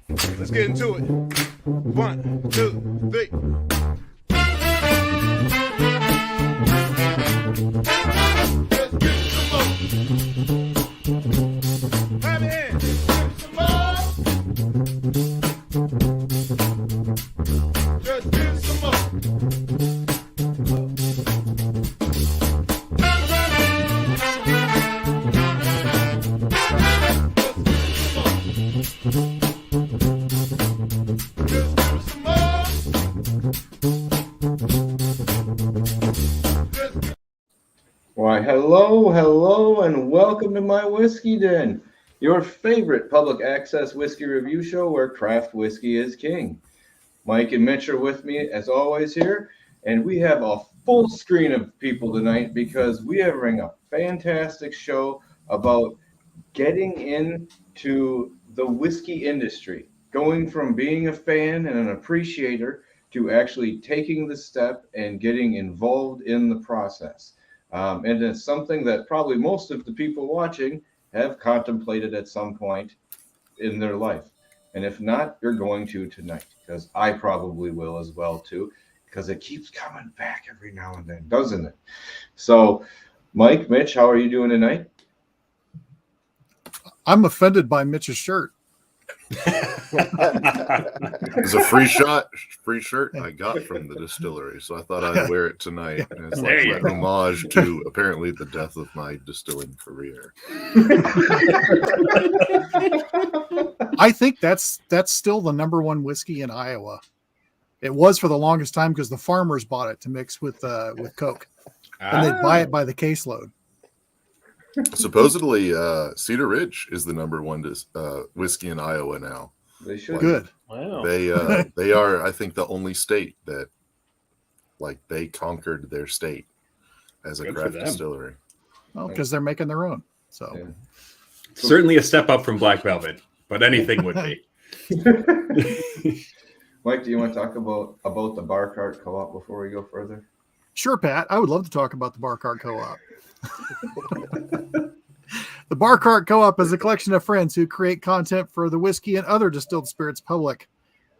Let's get into it. 1, 2, 3. Let's get some more. Have your hands. Some more. Just give some more. Why, hello, and welcome to My Whiskey Den, your favorite public access whiskey review show where craft whiskey is king. Mike and Mitch are with me as always here, and we have a full screen of people tonight because we are having a fantastic show about getting into the whiskey industry, going from being a fan and an appreciator to actually taking the step and getting involved in the process. And it's something that probably most of the people watching have contemplated at some point in their life. And if not, you're going to tonight, because I probably will as well too, because it keeps coming back every now and then, doesn't it? So, Mike, Mitch, how are you doing tonight? I'm offended by Mitch's shirt. It's a free shirt I got from the distillery, so I thought I'd wear it tonight as like an homage to apparently the death of my distilling career. I think that's still the number one whiskey in Iowa. It was for the longest time because the farmers bought it to mix with Coke, and they'd buy it by the caseload. Supposedly, Cedar Ridge is the number one whiskey in Iowa now. They should. Good. Wow. They are, I think, the only state that they conquered their state as a Good craft for them. distillery. Well, because they're making their own. So Yeah. Certainly a step up from Black Velvet, but anything would be. Mike, do you want to talk about the Bar Cart Co-op before we go further? Sure, Pat. I would love to talk about the Bar Cart Co-op. The Bar Cart Co-op is a collection of friends who create content for the whiskey and other distilled spirits public.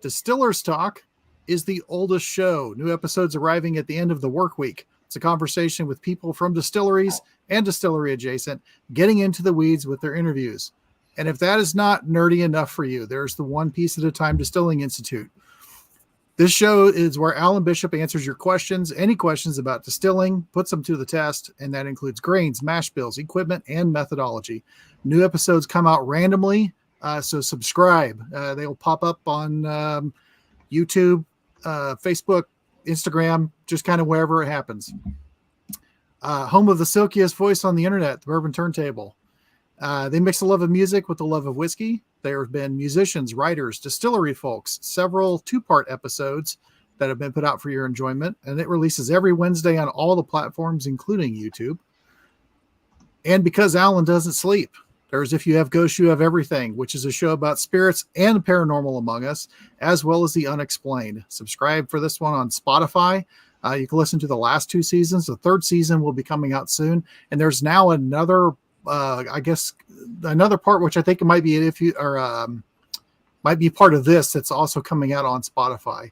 Distillers Talk is the oldest show. New episodes arriving at the end of the work week. It's a conversation with people from distilleries and distillery adjacent, getting into the weeds with their interviews. And if that is not nerdy enough for you, there's the One Piece at a Time Distilling Institute. This show is where Alan Bishop answers your questions, any questions about distilling, puts them to the test, and that includes grains, mash bills, equipment, and methodology. New episodes come out randomly, so subscribe. They'll pop up on YouTube, Facebook, Instagram, just kind of wherever it happens. Home of the silkiest voice on the internet, the Bourbon Turntable. They mix the love of music with the love of whiskey. There have been musicians, writers, distillery folks, several two-part episodes that have been put out for your enjoyment, and it releases every Wednesday on all the platforms, including YouTube. And because Alan doesn't sleep, there's If You Have Ghosts, You Have Everything, which is a show about spirits and the paranormal among us, as well as the unexplained. Subscribe for this one on Spotify. You can listen to the last two seasons. The third season will be coming out soon, and there's now another another part, which I think it might be might be part of this, that's also coming out on Spotify.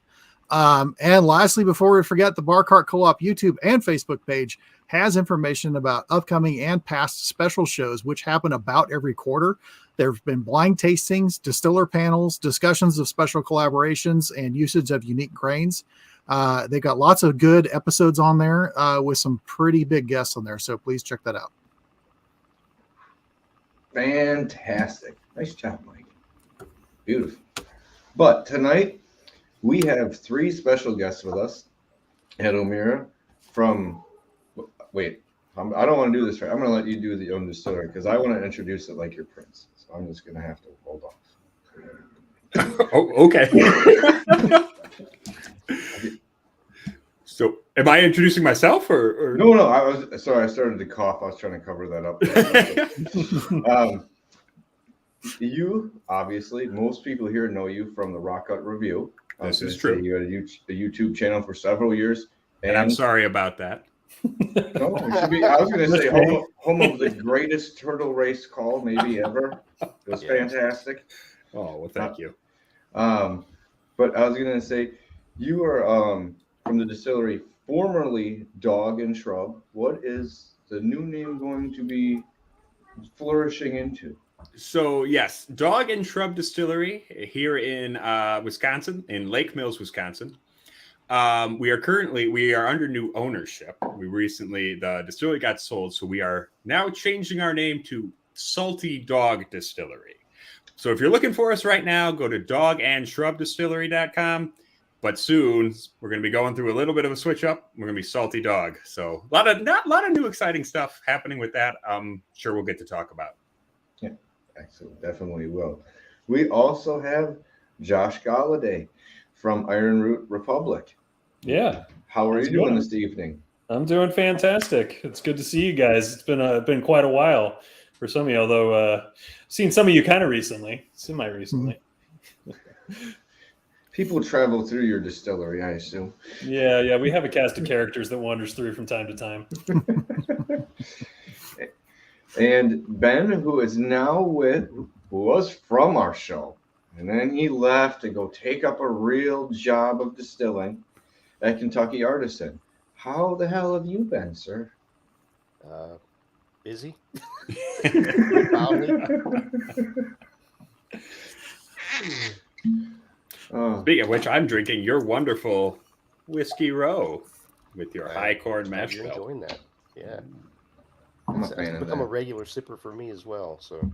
And lastly, before we forget, the Bar Cart Co-op YouTube and Facebook page has information about upcoming and past special shows, which happen about every quarter. There have been blind tastings, distiller panels, discussions of special collaborations, and usage of unique grains. They've got lots of good episodes on there with some pretty big guests on there, so please check that out. Fantastic. Nice job, Mike. Beautiful. But tonight, we have three special guests with us. Ed O'Meara from, wait, I don't want to do this right. I'm going to let you do the own distillery because I want to introduce it like your prince. So I'm just going to have to hold off. Oh, okay. So, am I introducing myself or? No. I was sorry. I started to cough. I was trying to cover that up. You obviously, most people here know you from the Rock Out Review. This is true. You had a YouTube channel for several years, and I'm sorry about that. No, it should be, I was going to say home of the greatest turtle race call maybe ever. It was fantastic. Oh, well, thank you. But I was gonna say, you are from the distillery formerly Dog and Shrub. What is the new name going to be flourishing into? So yes, Dog and Shrub Distillery here in Wisconsin, in Lake Mills, Wisconsin. We are under new ownership. The distillery got sold, so we are now changing our name to Salty Dog Distillery. So if you're looking for us right now, go to dogandshrubdistillery.com. But soon we're going to be going through a little bit of a switch up. We're going to be Salty Dog. So a lot of new exciting stuff happening with that. I'm sure we'll get to talk about. Yeah, excellent. Definitely will. We also have Josh Galladay from Iron Root Republic. Yeah. How are you doing this evening? I'm doing fantastic. It's good to see you guys. It's been quite a while for some of you, although seen some of you kind of recently, semi-recently. People travel through your distillery, I assume. Yeah. We have a cast of characters that wanders through from time to time. And Ben, who was from our show, and then he left to go take up a real job of distilling at Kentucky Artisan. How the hell have you been, sir? Busy. Speaking of which, I'm drinking your wonderful Whiskey Row with your high corn mash You're bill. enjoying that. Yeah. I'm a It's fan of become a that. regular sipper for me as well. So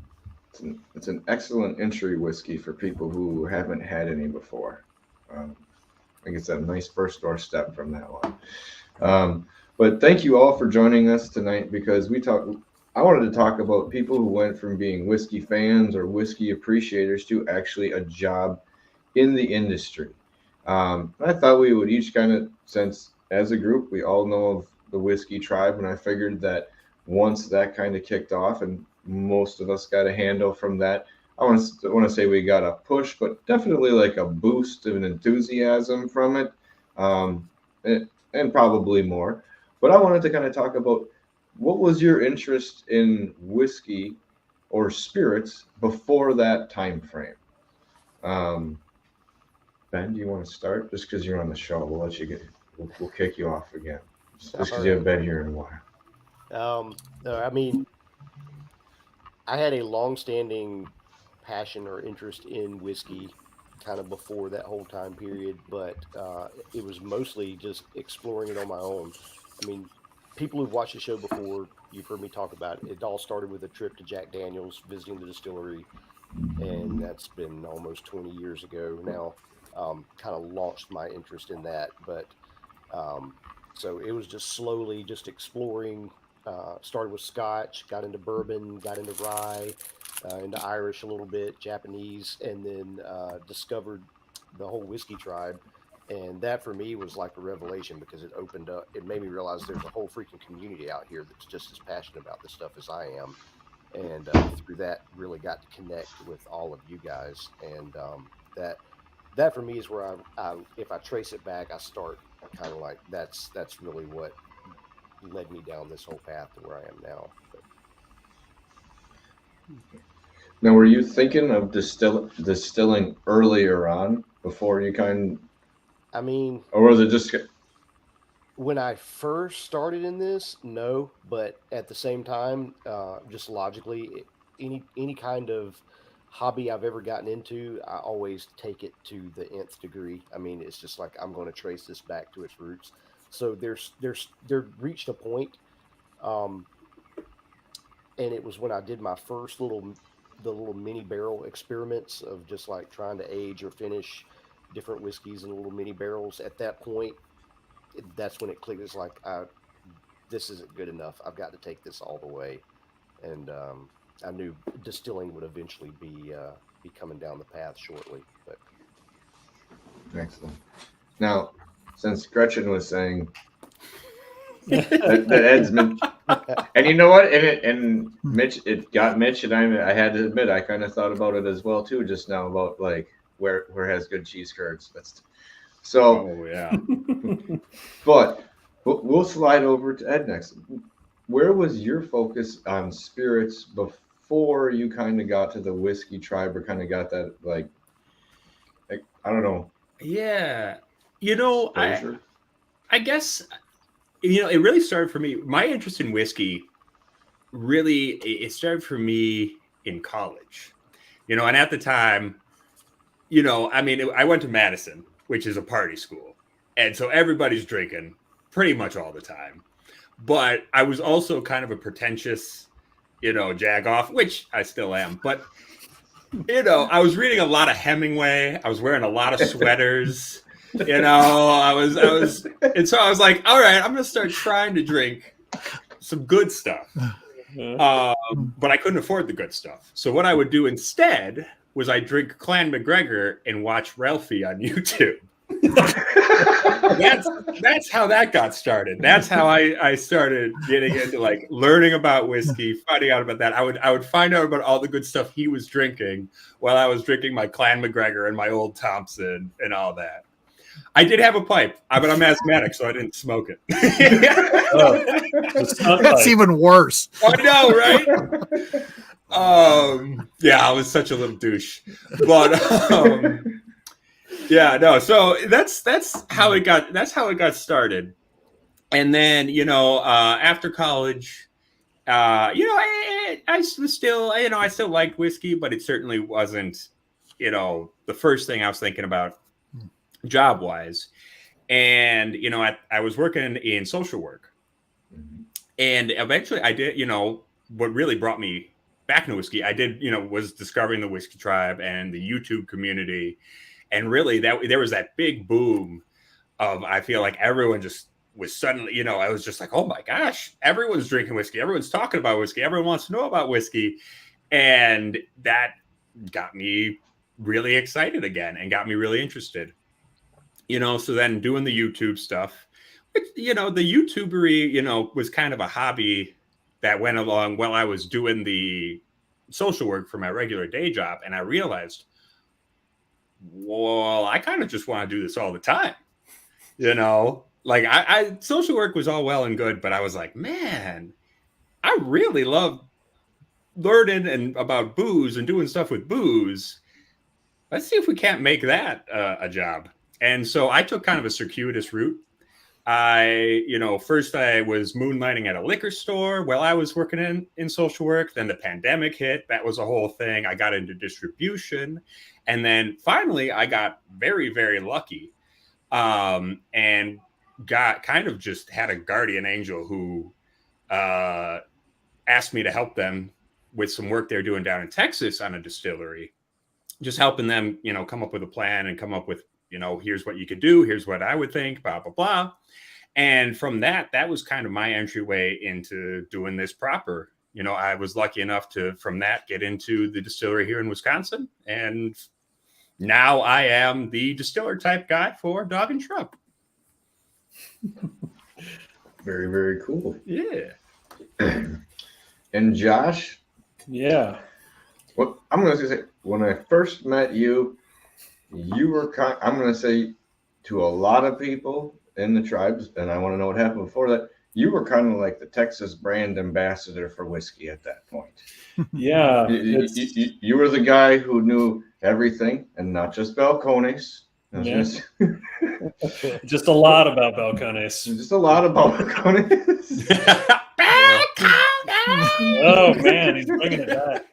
It's an excellent entry whiskey for people who haven't had any before. I think it's a nice first door step from that one. But thank you all for joining us tonight because I wanted to talk about people who went from being whiskey fans or whiskey appreciators to actually a job in the industry. I thought we would each since as a group, we all know of the Whiskey Tribe, and I figured that once that kind of kicked off and most of us got a handle from that, I want to say we got a push, but definitely like a boost of an enthusiasm from it, and probably more. But I wanted to kind of talk about what was your interest in whiskey or spirits before that time frame. Ben, do you want to start? Just because you're on the show, we'll let you we'll kick you off again. Just because you haven't been here in a while. I mean, I had a long-standing passion or interest in whiskey kind of before that whole time period, but it was mostly just exploring it on my own. I mean, people who've watched the show before, you've heard me talk about it. It all started with a trip to Jack Daniel's, visiting the distillery, and that's been almost 20 years ago now. Kind of launched my interest in that, but so it was just slowly just exploring. Started with Scotch, got into bourbon, got into rye, into Irish a little bit, Japanese, and then discovered the whole Whiskey Tribe. And that for me was like a revelation because it opened up, it made me realize there's a whole freaking community out here that's just as passionate about this stuff as I am. And through that, really got to connect with all of you guys. And that for me is where I if I trace it back, I start kind of like that's really what led me down this whole path to where I am now. But, now, were you thinking of distilling earlier on before you I mean, or was it just when I first started in this, no, but at the same time, just logically, any kind of hobby I've ever gotten into, I always take it to the nth degree. I mean, it's just like I'm going to trace this back to its roots. So there reached a point, and it was when I did my first the little mini barrel experiments of just like trying to age or finish different whiskeys in little mini barrels. At that point, that's when it clicked. It's like, this isn't good enough. I've got to take this all the way. And I knew distilling would eventually be coming down the path shortly. But excellent? Now, since Gretchen was saying that Ed's and you know what, and Mitch, it got Mitch, and I had to admit I kind of thought about it as well too just now about like where has good cheese curds. Oh yeah. But we'll slide over to Ed next. Where was your focus on spirits before you kind of got to the Whiskey Tribe or kind of got that like I don't know. Yeah. You know, Closure? I guess, you know, it really started for me. My interest in whiskey really, it started for me in college. You know, and at the time, you know, I mean, I went to Madison, which is a party school. And so everybody's drinking pretty much all the time. But I was also kind of a pretentious, you know, jagoff, which I still am. But, you know, I was reading a lot of Hemingway. I was wearing a lot of sweaters. You know, and so I was like, all right, I'm going to start trying to drink some good stuff. But I couldn't afford the good stuff. So what I would do instead was I drink Clan McGregor and watch Ralphie on YouTube. That's how that got started. That's how I started getting into like learning about whiskey, finding out about that. I would find out about all the good stuff he was drinking while I was drinking my Clan McGregor and my Old Thompson and all that. I did have a pipe, but I'm asthmatic, so I didn't smoke it. That's even worse. I know, right? Yeah, I was such a little douche, but yeah, no. So that's how it got. That's how it got started. And then, you know, after college, you know, I was still, you know, I still liked whiskey, but it certainly wasn't, you know, the first thing I was thinking about job wise. And, you know, I was working in social work, and eventually I did, you know, what really brought me back into whiskey, I did, you know, was discovering the Whiskey Tribe and the YouTube community. And really there was that big boom of, I feel like everyone just was suddenly, you know, I was just like, oh my gosh, everyone's drinking whiskey. Everyone's talking about whiskey. Everyone wants to know about whiskey. And that got me really excited again and got me really interested. You know, so then doing the YouTube stuff, which, you know, the YouTubery, you know, was kind of a hobby that went along while I was doing the social work for my regular day job. And I realized, well, I kind of just want to do this all the time. You know, like I social work was all well and good, but I was like, man, I really love learning and about booze and doing stuff with booze. Let's see if we can't make that a job. And so I took kind of a circuitous route. You know, first I was moonlighting at a liquor store while I was working in social work. Then the pandemic hit. That was a whole thing. I got into distribution. And then finally I got very, very lucky, and got kind of just had a guardian angel who asked me to help them with some work they're doing down in Texas on a distillery, just helping them, you know, come up with a plan and come up with, you know, here's what you could do. Here's what I would think, blah, blah, blah. And from that was kind of my entryway into doing this proper. You know, I was lucky enough to, from that, get into the distillery here in Wisconsin. And now I am the distiller type guy for Dog and Shrub. Very, very cool. Yeah. And Josh? Yeah. Well, I'm going to say, when I first met you, you were I'm going to say to a lot of people in the tribes, and I want to know what happened before that, you were kind of like the Texas brand ambassador for whiskey at that point. Yeah. You were the guy who knew everything, and not just Balcones. Yeah. Just a lot about Balcones. Just a lot about Balcones. Oh man, he's bringing it back.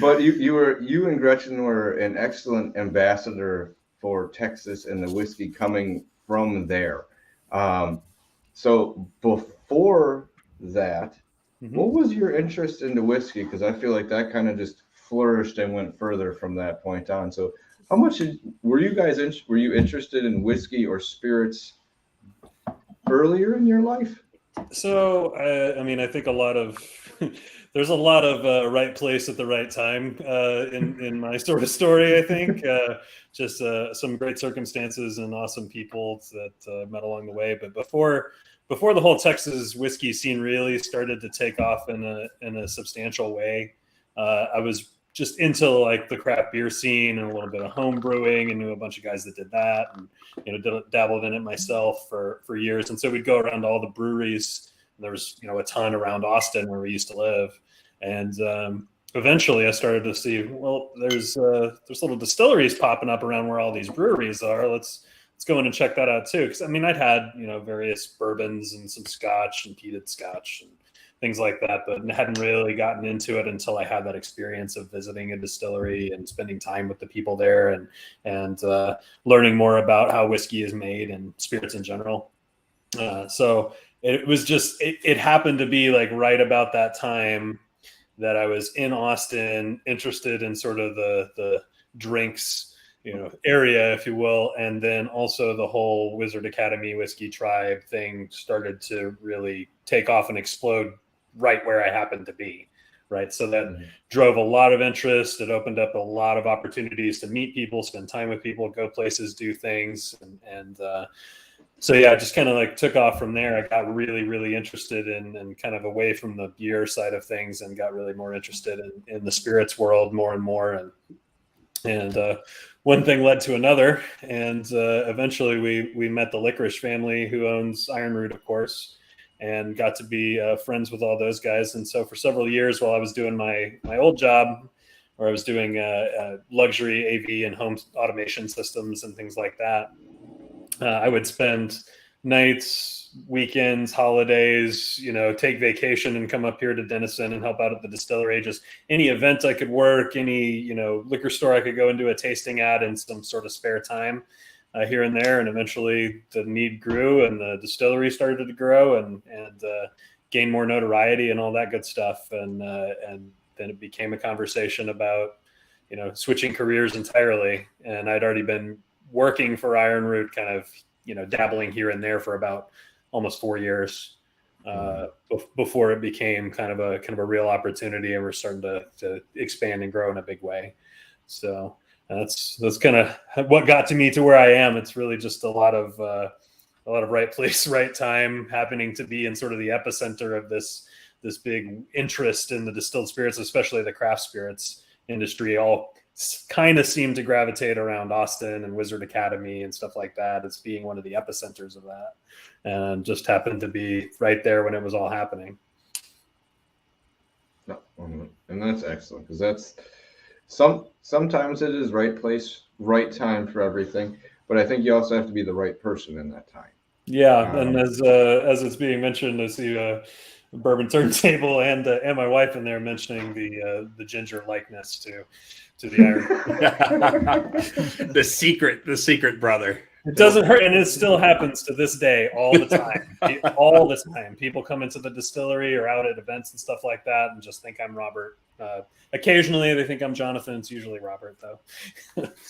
But you and Gretchen were an excellent ambassador for Texas and the whiskey coming from there. So before that, what was your interest into whiskey? Because I feel like that kind of just flourished and went further from that point on. So how much were you interested in whiskey or spirits earlier in your life? So, I mean, I think there's a lot of right place at the right time in my sort of story, I think. Just some great circumstances and awesome people that met along the way. But before the whole Texas whiskey scene really started to take off in a substantial way, I was just into like the craft beer scene and a little bit of home brewing, and knew a bunch of guys that did that, and dabbled in it myself for years. And so we'd go around to all the breweries. And there was a ton around Austin where we used to live, and eventually I started to see, well, there's little distilleries popping up around where all these breweries are. Let's go in and check that out too. Because I mean, I'd had various bourbons and some scotch and peated scotch and things like that, but hadn't really gotten into it until I had that experience of visiting a distillery and spending time with the people there and learning more about how whiskey is made and spirits in general. So it was just, it happened to be like right about that time that I was in Austin, interested in sort of the drinks, area, if you will. And then also the whole Wizard Academy whiskey tribe thing started to really take off and explode right where I happened to be. Right. So that drove a lot of interest. It opened up a lot of opportunities to meet people, spend time with people, go places, do things. And so, yeah, I just kind of like took off from there. I got really, really interested in and kind of away from the beer side of things and got really more interested in the spirits world more and more. And one thing led to another. And eventually we met the Licorice family, who owns Iron Root, of course, and got to be friends with all those guys. And so for several years while I was doing my old job, where I was doing luxury AV and home automation systems and things like that, I would spend nights, weekends, holidays, take vacation and come up here to Denison and help out at the distillery. Just any event I could work, any, liquor store I could go and do a tasting at in some sort of spare time here and there. And eventually the need grew and the distillery started to grow and gain more notoriety and all that good stuff. And then it became a conversation about, switching careers entirely. And I'd already been working for Iron Root, kind of, dabbling here and there for about almost 4 years before it became kind of a real opportunity, and we're starting to expand and grow in a big way. So that's kind of what got to me to where I am. It's really just a lot of right place, right time, happening to be in sort of the epicenter of this big interest in the distilled spirits, especially the craft spirits industry. All kind of seemed to gravitate around Austin and Wizard Academy and stuff like that as being one of the epicenters of that, and just happened to be right there when it was all happening. No, and that's excellent, because that's sometimes it is right place, right time for everything, but I think you also have to be the right person in that time. Yeah, and as it's being mentioned, I see Bourbon Turntable and my wife in there mentioning the ginger likeness to the Iron. the secret brother. It doesn't hurt, and it still happens to this day all the time. All the time, people come into the distillery or out at events and stuff like that, and just think I'm Robert. Occasionally, they think I'm Jonathan. It's usually Robert, though.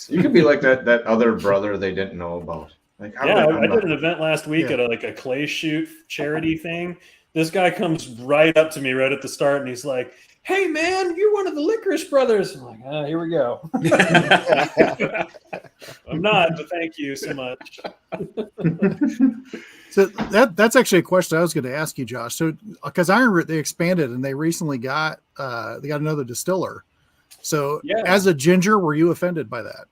You could be like that other brother they didn't know about. Like, I did an event last week at a clay shoot charity thing. This guy comes right up to me right at the start, and he's like, "Hey, man, you're one of the Licorice brothers." I'm like, here we go. I'm not, but thank you so much. So that's actually a question I was going to ask you, Josh. So because Iron Root, they expanded and they recently got another distiller. So as a ginger, were you offended by that?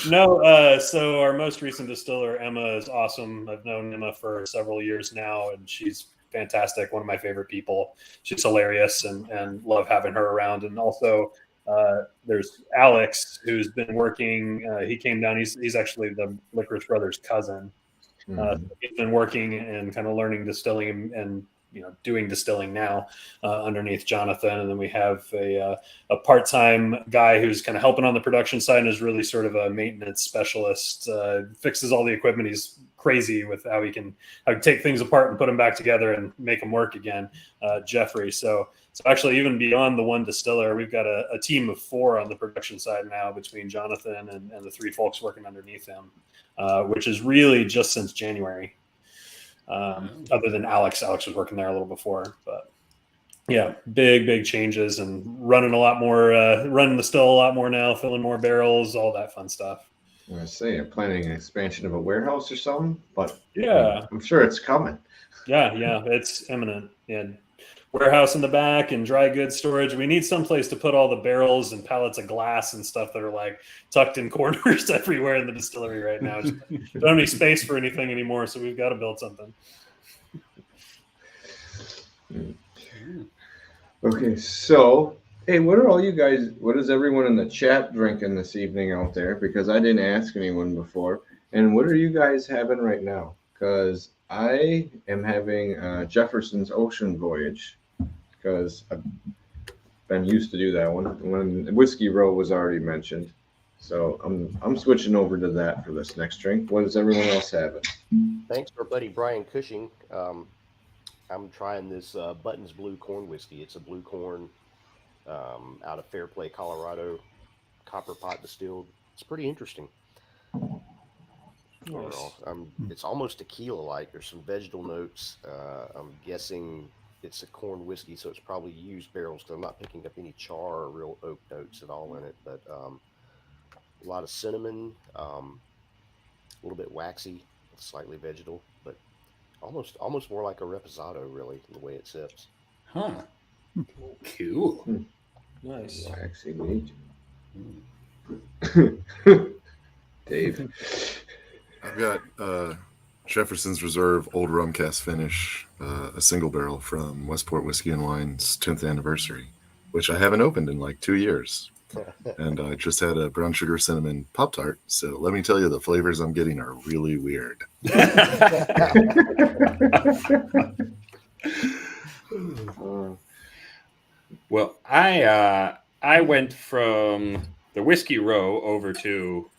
No. So our most recent distiller, Emma, is awesome. I've known Emma for several years now, and she's fantastic. One of my favorite people. She's hilarious and love having her around. And also there's Alex, who's been working. He came down. He's actually the Licorice Brothers' cousin. He's been working and kind of learning distilling and doing distilling now underneath Jonathan. And then we have a part-time guy who's kind of helping on the production side and is really sort of a maintenance specialist, fixes all the equipment. He's crazy with how he can take things apart and put them back together and make them work again, Jeffrey. So actually, even beyond the one distiller, we've got a team of 4 on the production side now between Jonathan and the 3 folks working underneath him, which is really just since January. Other than Alex was working there a little before, but yeah, big changes and running the still a lot more now, filling more barrels, all that fun stuff. I say I'm planning an expansion of a warehouse or something, but yeah, I'm sure it's coming. Yeah, it's imminent. Yeah, warehouse in the back and dry goods storage. We need someplace to put all the barrels and pallets of glass and stuff that are like tucked in corners everywhere in the distillery right now. Just don't have any space for anything anymore, so we've got to build something. Okay, so Hey, what are all you guys? What is everyone in the chat drinking this evening out there? Because I didn't ask anyone before. And what are you guys having right now? Because I am having Jefferson's Ocean Voyage. Because I've been used to do that one when Whiskey Row was already mentioned. So I'm switching over to that for this next drink. What is everyone else having? Thanks for buddy Brian Cushing. I'm trying this Buttons Blue Corn Whiskey. It's a blue corn out of Fairplay, Colorado, copper pot distilled. It's pretty interesting. Overall, it's almost tequila-like. There's some vegetal notes. I'm guessing it's a corn whiskey, so it's probably used barrels because I'm not picking up any char or real oak notes at all in it. But a lot of cinnamon, a little bit waxy, slightly vegetal, but almost more like a reposado, really, the way it sips. Huh. Cool. Nice. Waxy meat. Dave. I've got Jefferson's Reserve Old Rum Cask Finish, a single barrel from Westport Whiskey and Wine's 10th anniversary, which I haven't opened in like 2 years. And I just had a brown sugar cinnamon Pop-Tart. So let me tell you, the flavors I'm getting are really weird. Well, I went from the Whiskey Row over to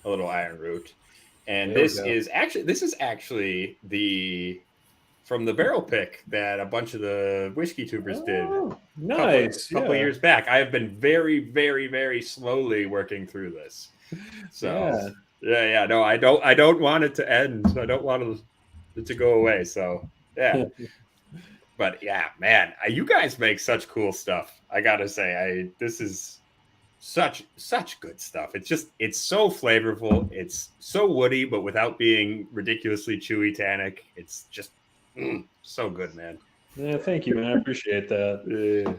a little Iron Root, and this is actually the from the barrel pick that a bunch of the whiskey tubers did. Nice. A couple years back. I have been very, very, very slowly working through this. So yeah. No, I don't want it to end. I don't want it to go away. So yeah. But yeah, man, you guys make such cool stuff. I gotta say, this is such good stuff. It's so flavorful. It's so woody, but without being ridiculously chewy tannic. It's just so good, man. Yeah, thank you, man. I appreciate that.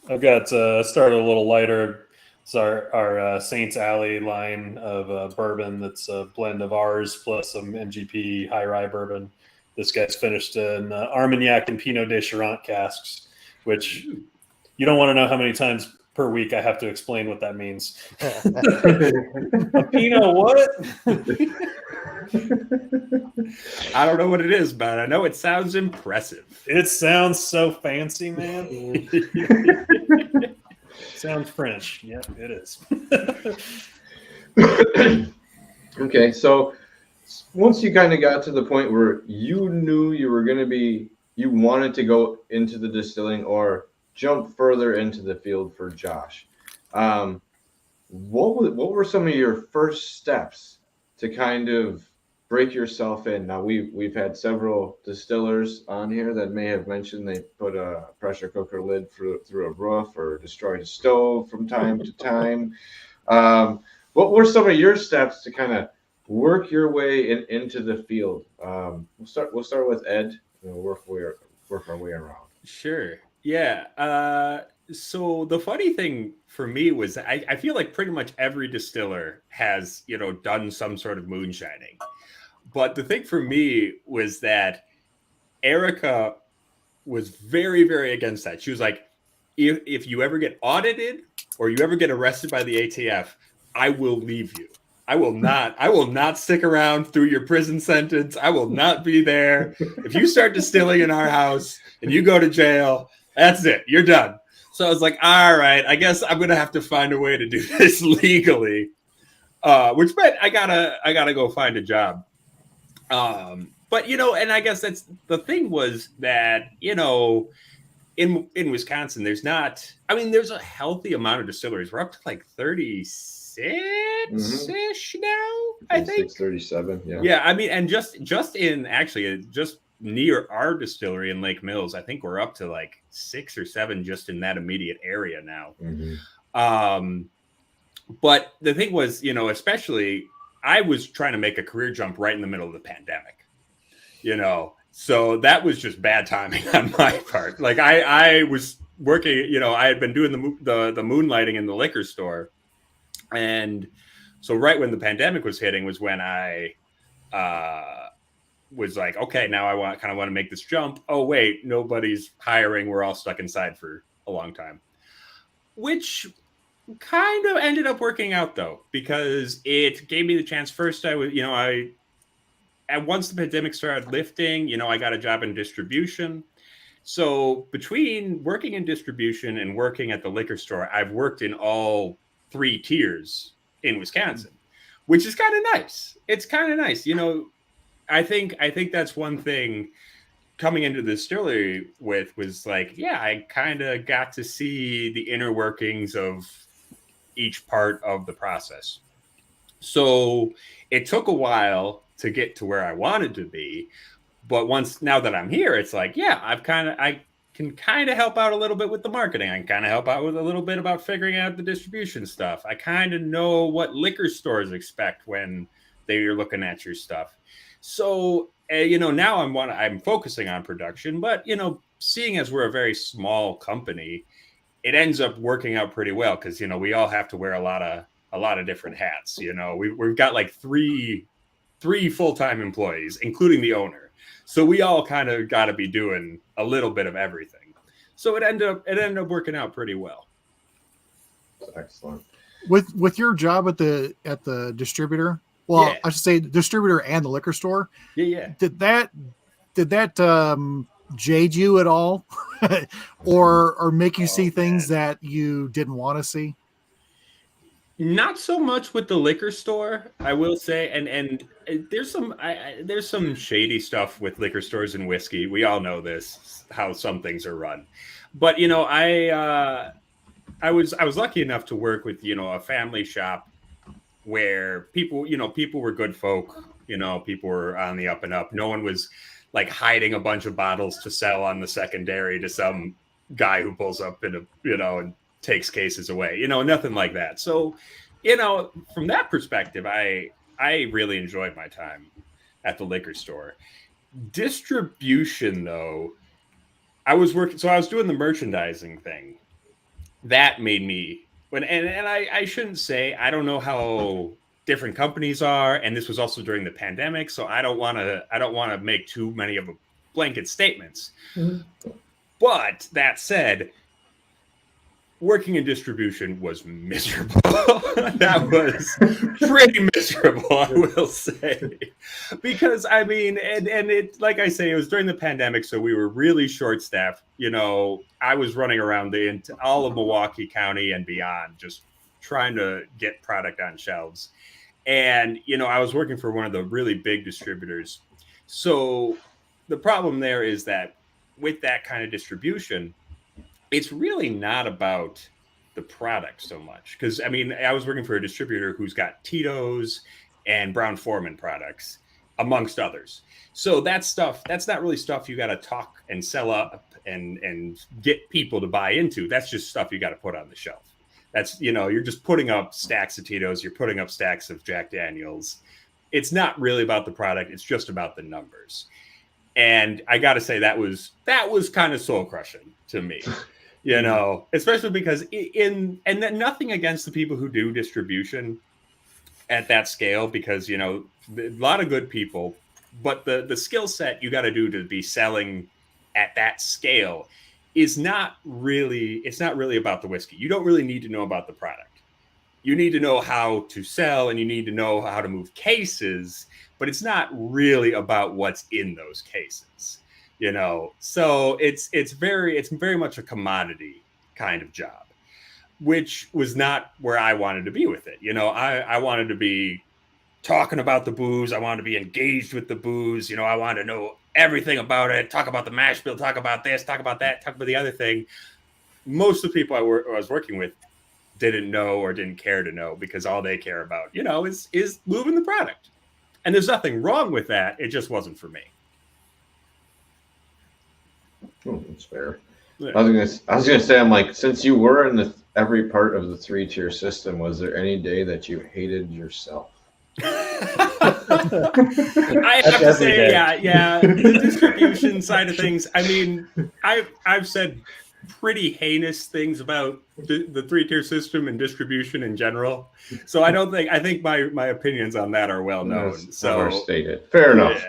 I've got started a little lighter. It's our Saints Alley line of bourbon. That's a blend of ours plus some MGP high rye bourbon. This guy's finished in Armagnac and Pinot de Charente casks, which you don't want to know how many times per week I have to explain what that means. A Pinot what? I don't know what it is, but I know it sounds impressive. It sounds so fancy, man. Sounds French. Yeah, it is. Okay, so once you kind of got to the point where you knew you wanted to go into the distilling or jump further into the field for Josh, what were some of your first steps to kind of break yourself in? Now we've had several distillers on here that may have mentioned they put a pressure cooker lid through a roof or destroyed a stove from time to time. What were some of your steps to kind of work your way into the field? We'll start with Ed and we'll work our way around. Sure. Yeah. So the funny thing for me was I feel like pretty much every distiller has, done some sort of moonshining. But the thing for me was that Erica was very, very against that. She was like, if you ever get audited or you ever get arrested by the ATF, I will leave you. I will not stick around through your prison sentence. I will not be there. If you start distilling in our house and you go to jail, that's it. You're done. So I was like, all right, I guess I'm going to have to find a way to do this legally, which meant I gotta go find a job. But, and I guess that's the thing was that, in Wisconsin, there's a healthy amount of distilleries. We're up to like 36-ish now, I think. 37, yeah. Yeah, and just near our distillery in Lake Mills, I think we're up to like 6 or 7 just in that immediate area now. Mm-hmm. But the thing was, especially I was trying to make a career jump right in the middle of the pandemic, so that was just bad timing on my part. Like I was working, I had been doing the moonlighting in the liquor store. And so right when the pandemic was hitting was when I was like, okay, now I want to make this jump. Oh, wait, nobody's hiring. We're all stuck inside for a long time. which kind of ended up working out though, because it gave me the chance. First, once the pandemic started lifting, I got a job in distribution. So between working in distribution and working at the liquor store, I've worked in all 3 tiers in Wisconsin, which is kind of nice. It's kind of nice. I think that's one thing coming into the distillery was like, yeah, I kind of got to see the inner workings of each part of the process. So it took a while to get to where I wanted to be. But now that I'm here, it's like, yeah, I can kind of help out a little bit with the marketing. I can kind of help out with a little bit about figuring out the distribution stuff. I kind of know what liquor stores expect when they're looking at your stuff. So, now I'm focusing on production, but, seeing as we're a very small company, it ends up working out pretty well because, we all have to wear a lot of different hats. We've got like three full-time employees, including the owner. So we all kind of got to be doing a little bit of everything. So it ended up working out pretty well. Excellent. With your job at the distributor, well, yeah. I should say the distributor and the liquor store. Yeah. Did that jade you at all, or make you see things that you didn't want to see? Not so much with the liquor store, I will say, and there's some shady stuff with liquor stores and whiskey. We all know this, how some things are run. But I was lucky enough to work with a family shop where people were good folk. People were on the up and up. No one was like hiding a bunch of bottles to sell on the secondary to some guy who pulls up in and takes cases away, nothing like that. So, from that perspective, I really enjoyed my time at the liquor store. Distribution, though, I was doing the merchandising thing. That made me, and I shouldn't say, I don't know how different companies are, and this was also during the pandemic, so I don't want to make too many of a blanket statements. Mm-hmm. But that said, working in distribution was miserable. That was pretty miserable, I will say. Because, and it, like I say, it was during the pandemic, so we were really short-staffed. I was running around all of Milwaukee County and beyond, just trying to get product on shelves. And, I was working for one of the really big distributors. So the problem there is that with that kind of distribution, it's really not about the product so much. Because, I was working for a distributor who's got Tito's and Brown-Forman products, amongst others. So that's not really stuff you got to talk and sell up and get people to buy into. That's just stuff you got to put on the shelf. That's, you're just putting up stacks of Tito's, you're putting up stacks of Jack Daniels. It's not really about the product. It's just about the numbers. And I got to say that was kind of soul crushing to me. Especially because nothing against the people who do distribution at that scale, because, a lot of good people, but the skill set you got to do to be selling at that scale it's not really about the whiskey. You don't really need to know about the product. You need to know how to sell and you need to know how to move cases, but it's not really about what's in those cases. So it's very much a commodity kind of job, which was not where I wanted to be with it. I wanted to be talking about the booze. I wanted to be engaged with the booze. I wanted to know everything about it, talk about the mash bill, talk about this, talk about that, talk about the other thing. Most of the people I was working with didn't know or didn't care to know, because all they care about, is moving the product. And there's nothing wrong with that. It just wasn't for me. Oh, that's fair. Yeah. I was gonna say, I'm like, since you were in every part of the 3-tier system, was there any day that you hated yourself? I have to say, yeah. The distribution side of things. I've said pretty heinous things about the 3-tier system and distribution in general. So I think my opinions on that are well known. So stated. Fair enough.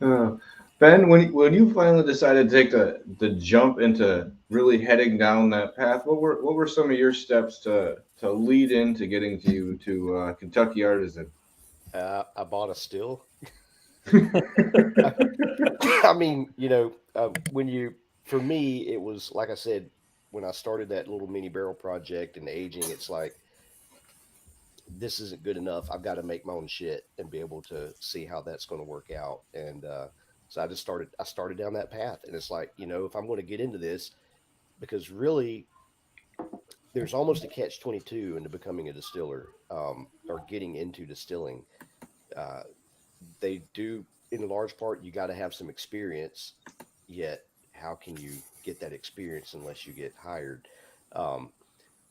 Yeah. Ben, when you finally decided to take the jump into really heading down that path, what were some of your steps to lead into getting to you to Kentucky Artisan? I bought a still. I mean, when for me, it was like I said, when I started that little mini barrel project and aging, it's like, this isn't good enough. I've got to make my own shit and be able to see how that's going to work out. And so I started down that path. And it's like, if I'm going to get into this, because really there's almost a catch 22 into becoming a distiller, or getting into distilling. Uh, they do, in large part, you got to have some experience, yet how can you get that experience unless you get hired? Um,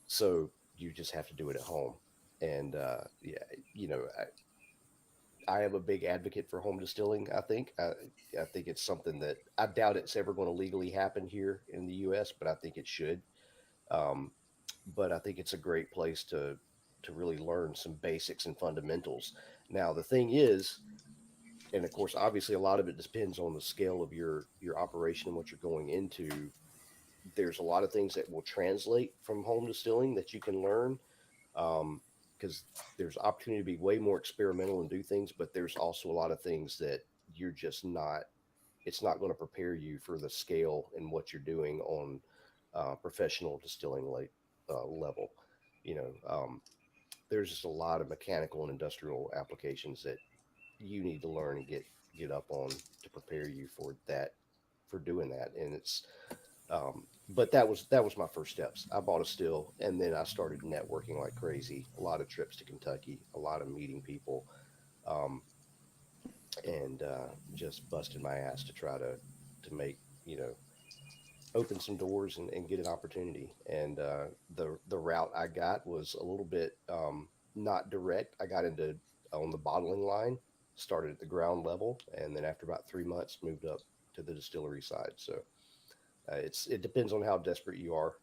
so you just have to do it at home. And yeah, I am a big advocate for home distilling. I think it's something that I doubt it's ever going to legally happen here in the U.S., but I think it should. Um, but I think it's a great place to really learn some basics and fundamentals. Now the thing is, and of course, obviously, a lot of it depends on the scale of your operation and what you're going into. There's a lot of things that will translate from home distilling that you can learn, because there's opportunity to be way more experimental and do things, but there's also a lot of things that you're just not. It's not going to prepare you for the scale and what you're doing on professional distilling level. You know, there's just a lot of mechanical and industrial applications that you need to learn and get up on to prepare you for doing that. And it's but that was my first steps. I bought a still, and then I started networking like crazy. A lot of trips to Kentucky, a lot of meeting people, um, and just busted my ass to try to make, open some doors and get an opportunity. And the route I got was a little bit, not direct. I got into on the bottling line, started at the ground level, and then after about 3 months, moved up to the distillery side. So it depends on how desperate you are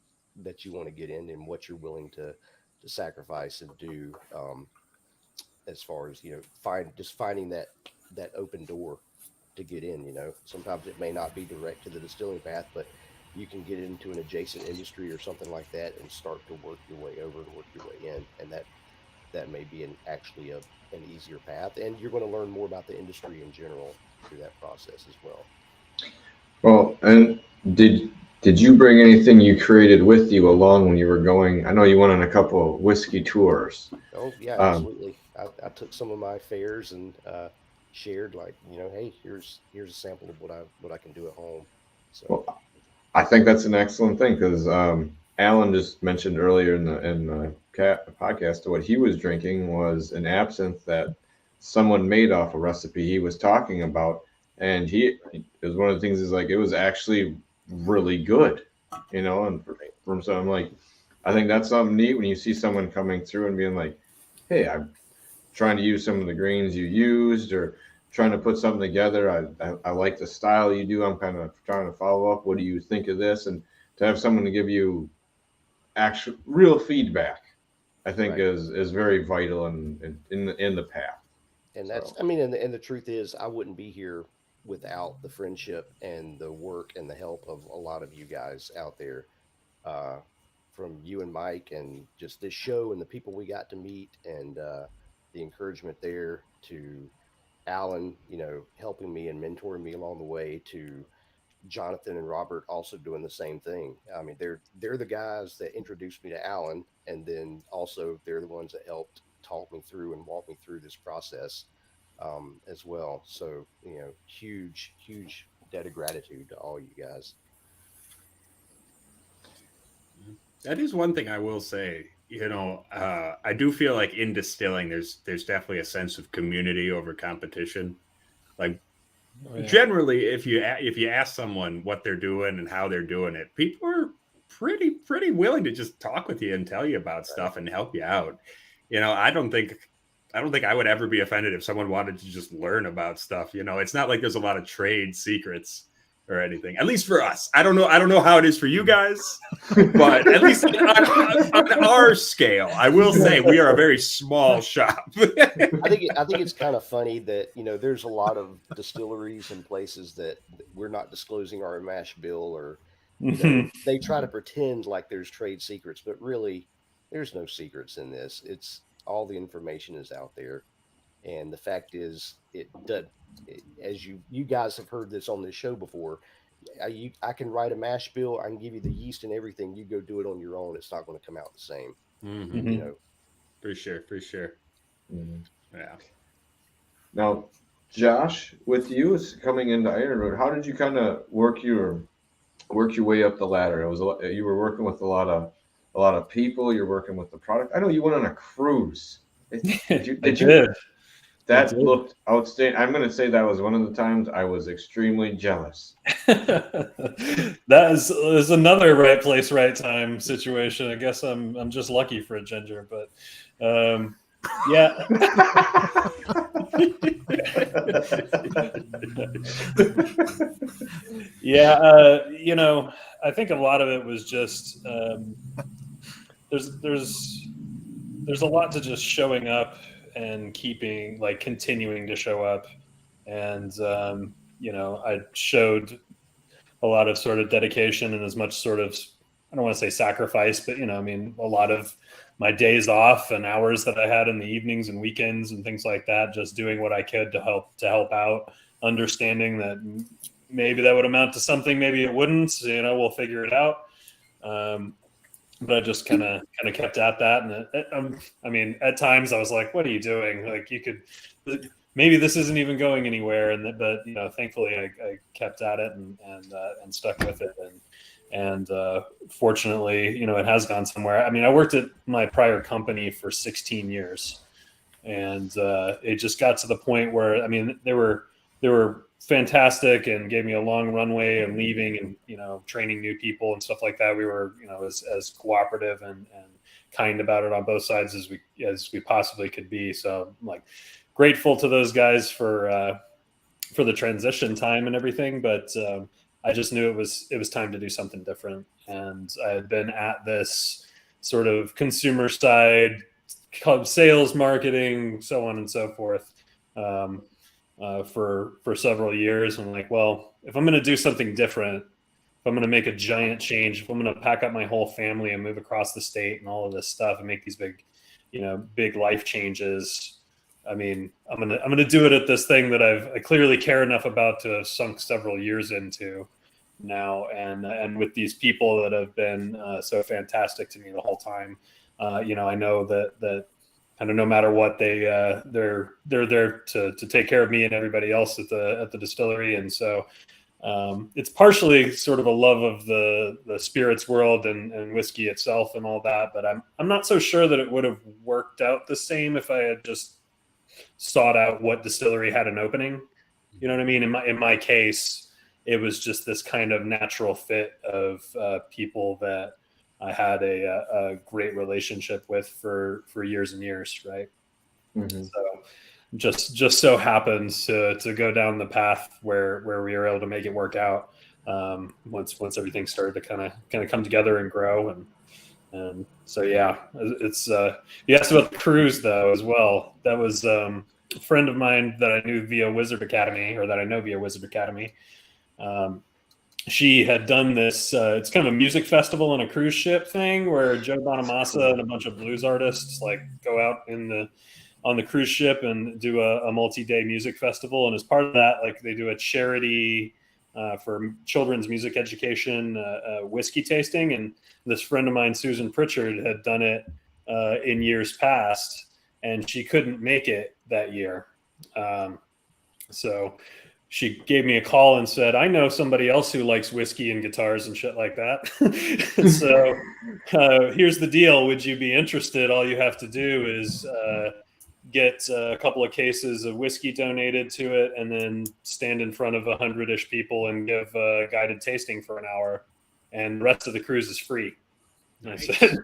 that you want to get in and what you're willing to sacrifice and do, as far as finding that open door to get in. Sometimes it may not be direct to the distilling path, but you can get into an adjacent industry or something like that and start to work your way over and work your way in, and that may be an easier path, and you're going to learn more about the industry in general through that process as well. Well, and did you bring anything you created with you along when you were going? I know you went on a couple of whiskey tours. Oh yeah, Um, absolutely. I took some of my fares and shared, like, hey, here's a sample of what I can do at home. So well, I think that's an excellent thing because Alan just mentioned earlier in the podcast what he was drinking was an absinthe that someone made off a recipe he was talking about, and it was one of the things is like it was actually really good, and from so I'm like, I think that's something neat when you see someone coming through and being like, hey, I'm trying to use some of the grains you used or trying to put something together. I like the style you do. I'm kind of trying to follow up. What do you think of this? And to have someone to give you actual real feedback, I think right. is very vital in the path. And that's, So I mean, and the truth is, I wouldn't be here without the friendship and the work and the help of a lot of you guys out there, uh, from you and Mike, and just this show and the people we got to meet, and the encouragement there to Alan, helping me and mentoring me along the way, to Jonathan and Robert also doing the same thing. I mean, they're the guys that introduced me to Alan, and then also they're the ones that helped talk me through and walk me through this process, as well. So, huge debt of gratitude to all you guys. That is one thing I will say. I do feel like in distilling, there's definitely a sense of community over competition. Like Oh, yeah. generally, if you ask someone what they're doing and how they're doing it, people are pretty willing to just talk with you and tell you about stuff and help you out. I don't think I would ever be offended if someone wanted to just learn about stuff. It's not like there's a lot of trade secrets or anything. At least for us. I don't know how it is for you guys, but at least on our scale, I will say we are a very small shop. I think it's kind of funny that, you know, there's a lot of distilleries and places that we're not disclosing our mash bill, or you know, they try to pretend like there's trade secrets, but really there's no secrets in this. It's all the information is out there. And the fact is, as you guys have heard this on this show before, I can write a mash bill. I can give you the yeast and everything. You go do it on your own. It's not going to come out the same. Mm-hmm. You know, for sure. Mhm. Yeah. Now, Josh, with you coming into Iron Road, how did you kind of work your way up the ladder? It was you were working with a lot of people. You're working with the product. I know you went on a cruise. Did you? That looked outstanding. I'm going to say that was one of the times I was extremely jealous. That is another right place, right time situation. I guess I'm just lucky for a ginger, but yeah. Yeah, you know, I think a lot of it was just there's a lot to just showing up and continuing to show up. And, you know, I showed a lot of sort of dedication and as much sort of, I don't want to say sacrifice, but, you know, I mean, a lot of my days off and hours that I had in the evenings and weekends and things like that, just doing what I could to help out, understanding that maybe that would amount to something, maybe it wouldn't, you know, we'll figure it out. But I just kind of kept at that. And I mean, at times I was like, what are you doing? Like, you could, maybe this isn't even going anywhere. But, you know, thankfully I kept at it and stuck with it. And fortunately, you know, it has gone somewhere. I mean, I worked at my prior company for 16 years, and it just got to the point where, I mean, they were fantastic and gave me a long runway and leaving and, you know, training new people and stuff like that. We were, you know, as cooperative and kind about it on both sides as we possibly could be. So I'm like grateful to those guys for the transition time and everything. But I just knew it was time to do something different. And I had been at this sort of consumer side, sales, marketing, so on and so forth, for several years. I'm like, well, if I'm going to do something different, if I'm going to make a giant change, if I'm going to pack up my whole family and move across the state and all of this stuff and make these big life changes, I mean, I'm going to do it at this thing that I clearly care enough about to have sunk several years into now. And with these people that have been so fantastic to me the whole time, you know, I know that kind of no matter what, they're there to take care of me and everybody else at the distillery. And so it's partially sort of a love of the spirits world and whiskey itself and all that. But I'm not so sure that it would have worked out the same if I had just sought out what distillery had an opening. You know what I mean? In my case, it was just this kind of natural fit of people that I had a great relationship with for years and years, right? Mm-hmm. So just so happens to go down the path where we were able to make it work out once everything started to kind of come together and grow. And so yeah, it's you asked about the cruise though as well. That was a friend of mine that I knew via Wizard Academy, or that I know via Wizard Academy. She had done this, it's kind of a music festival on a cruise ship thing where Joe Bonamassa and a bunch of blues artists like go out on the cruise ship and do a multi-day music festival. And as part of that, like they do a charity for children's music education, whiskey tasting. And this friend of mine, Susan Pritchard, had done it in years past, and she couldn't make it that year. So she gave me a call and said, I know somebody else who likes whiskey and guitars and shit like that. So here's the deal. Would you be interested? All you have to do is get a couple of cases of whiskey donated to it and then stand in front of 100-ish people and give a guided tasting for an hour. And the rest of the cruise is free. Nice. I said,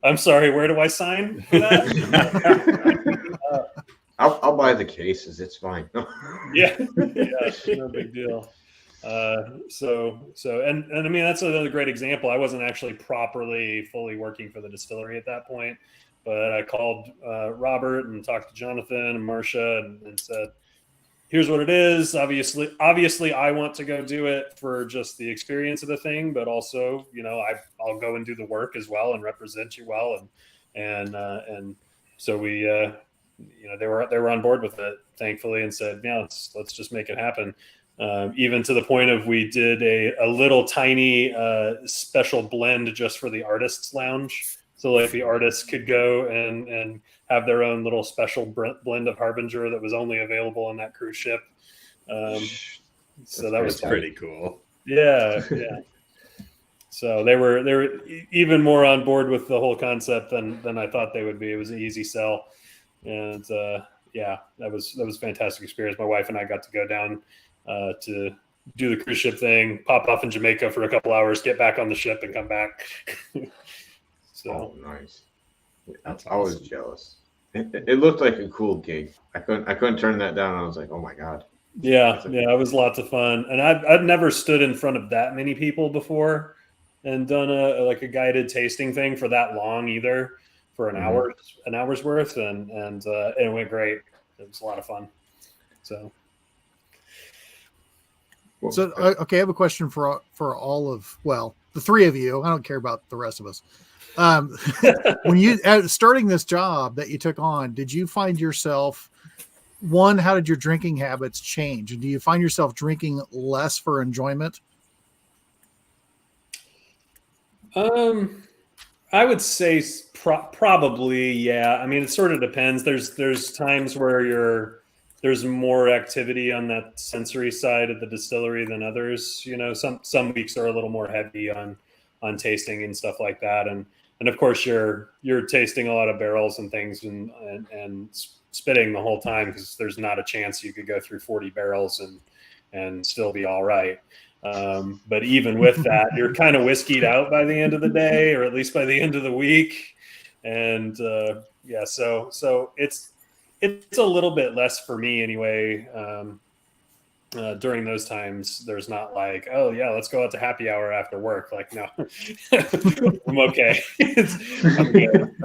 I'm sorry, where do I sign for that? I'll buy the cases. It's fine. Yeah, no big deal. And I mean, that's another great example. I wasn't actually properly fully working for the distillery at that point, but I called Robert and talked to Jonathan and Marcia and said, here's what it is. Obviously I want to go do it for just the experience of the thing, but also, I'll go and do the work as well and represent you well. And so we, they were on board with it, thankfully, and said, yeah, let's just make it happen. Even to the point of we did a little tiny special blend just for the artists lounge. So like the artists could go and have their own little special blend of Harbinger that was only available on that cruise ship. So that was pretty cool. Yeah. So they were even more on board with the whole concept than I thought they would be. It was an easy sell, and that was a fantastic experience. My wife and I got to go down to do the cruise ship thing, pop off in Jamaica for a couple hours, get back on the ship, and come back. Oh, nice. I was jealous. It looked like a cool gig. I couldn't turn that down. I was like, oh my God. Yeah, it was lots of fun. And I've never stood in front of that many people before and done a guided tasting thing for that long either, for an hour's worth, and it went great. It was a lot of fun. So okay, I have a question for all of, well, the three of you. I don't care about the rest of us. When you starting this job that you took on, did you find yourself, one, how did your drinking habits change? And do you find yourself drinking less for enjoyment? I would say probably, yeah. I mean, it sort of depends. There's times where there's more activity on that sensory side of the distillery than others. Some weeks are a little more heavy on tasting and stuff like that. And of course you're tasting a lot of barrels and things and spitting the whole time, because there's not a chance you could go through 40 barrels and still be all right. But even with that, you're kind of whiskeyed out by the end of the day, or at least by the end of the week. And so it's a little bit less for me anyway. During those times, there's not like, oh yeah, let's go out to happy hour after work. Like, no, I'm okay. I'm good.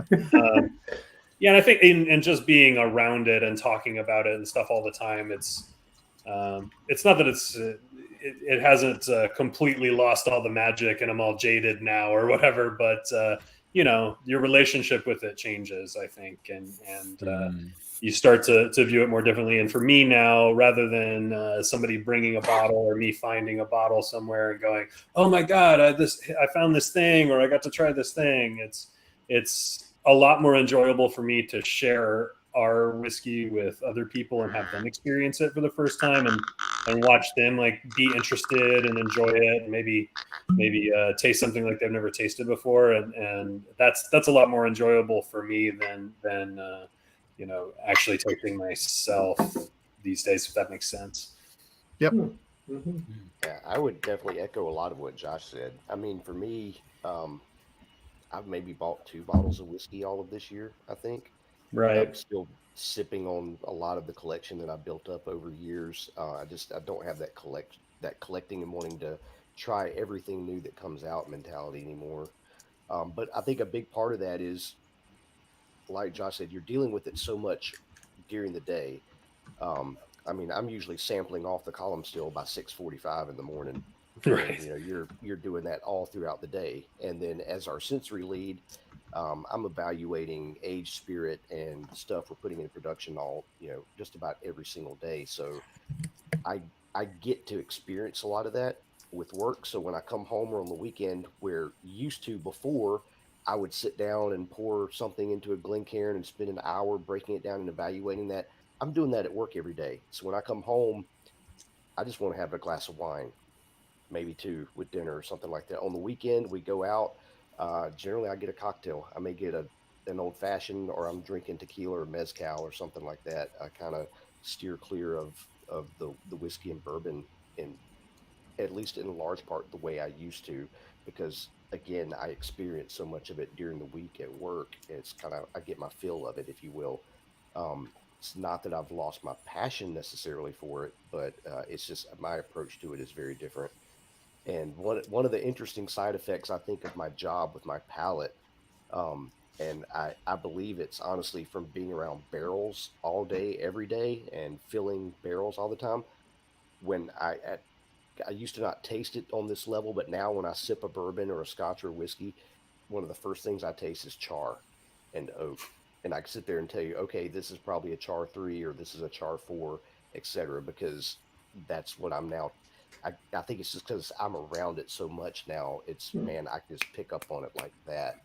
And I think in just being around it and talking about it and stuff all the time, it's not that it hasn't completely lost all the magic and I'm all jaded now or whatever, but your relationship with it changes, I think, and you start to view it more differently. And for me now, rather than somebody bringing a bottle or me finding a bottle somewhere and going, oh my God, I found this thing, or I got to try this thing. It's a lot more enjoyable for me to share our whiskey with other people and have them experience it for the first time and watch them like be interested and enjoy it, and maybe taste something like they've never tasted before. And that's a lot more enjoyable for me than actually tasting myself these days, if that makes sense. Yep. Mm-hmm. Yeah, I would definitely echo a lot of what Josh said. I mean, for me, I've maybe bought 2 bottles of whiskey all of this year, I think. Right. I'm still sipping on a lot of the collection that I built up over years. I don't have that collecting and wanting to try everything new that comes out mentality anymore. But I think a big part of that is, like Josh said, you're dealing with it so much during the day. I mean, I'm usually sampling off the column still by 6:45 in the morning. Right. And, you're doing that all throughout the day. And then as our sensory lead, I'm evaluating age, spirit, and stuff we're putting in production all, just about every single day. So I get to experience a lot of that with work. So when I come home or on the weekend, where used to before, I would sit down and pour something into a Glencairn and spend an hour breaking it down and evaluating that. I'm doing that at work every day. So when I come home, I just want to have a glass of wine, maybe 2 with dinner or something like that. On the weekend, we go out. Generally, I get a cocktail. I may get an old fashioned, or I'm drinking tequila or mezcal or something like that. I kind of steer clear of the whiskey and bourbon, in at least in large part the way I used to, because again, I experience so much of it during the week at work. It's kind of, I get my fill of it, if you will. it's not that I've lost my passion necessarily for it, but it's just my approach to it is very different. And one of the interesting side effects I think of my job with my palate, um, and I believe it's honestly from being around barrels all day, every day, and filling barrels all the time. When I used to not taste it on this level, but now when I sip a bourbon or a scotch or whiskey, one of the first things I taste is char and oak. And I can sit there and tell you, okay, this is probably a char 3 or this is a char 4, etc. Because that's what I'm now. I think it's just because I'm around it so much now. It's, man, I can just pick up on it like that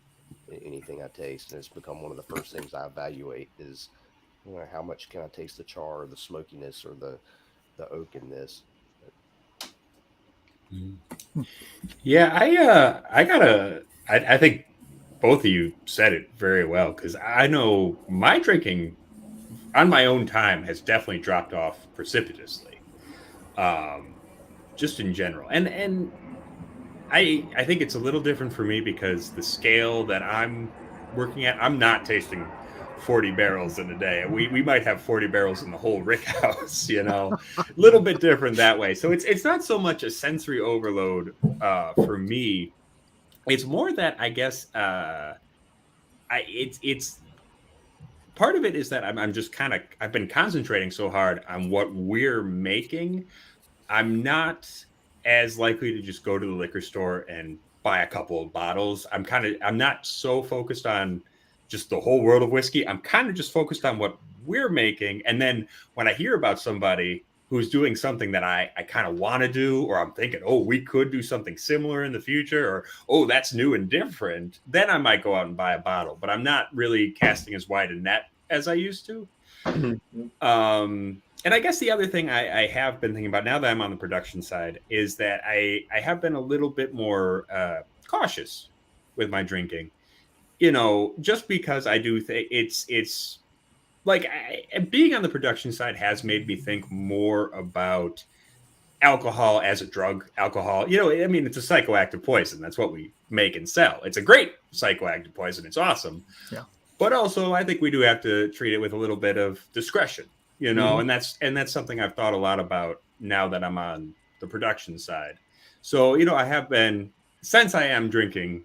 in anything I taste. And it's become one of the first things I evaluate is, how much can I taste the char or the smokiness or the oak in this. Yeah, I think both of you said it very well, because I know my drinking on my own time has definitely dropped off precipitously, just in general. And I think it's a little different for me because the scale that I'm working at, I'm not tasting 40 barrels in a day. We might have 40 barrels in the whole rick house, a little bit different that way. So it's not so much a sensory overload for me. It's more that I guess it's part of it is that I'm just kind of, I've been concentrating so hard on what we're making. I'm not as likely to just go to the liquor store and buy a couple of bottles. I'm not so focused on just the whole world of whiskey. I'm kind of just focused on what we're making. And then when I hear about somebody who's doing something that I kind of want to do, or I'm thinking, oh, we could do something similar in the future, or, oh, that's new and different, then I might go out and buy a bottle. But I'm not really casting as wide a net as I used to. And I guess the other thing I have been thinking about now that I'm on the production side is that I have been a little bit more cautious with my drinking, just because I do think it's like being on the production side has made me think more about alcohol as a drug. Alcohol, I mean, it's a psychoactive poison. That's what we make and sell. It's a great psychoactive poison. It's awesome. Yeah. But also, I think we do have to treat it with a little bit of discretion, and that's something I've thought a lot about now that I'm on the production side. So, I have been, since I am drinking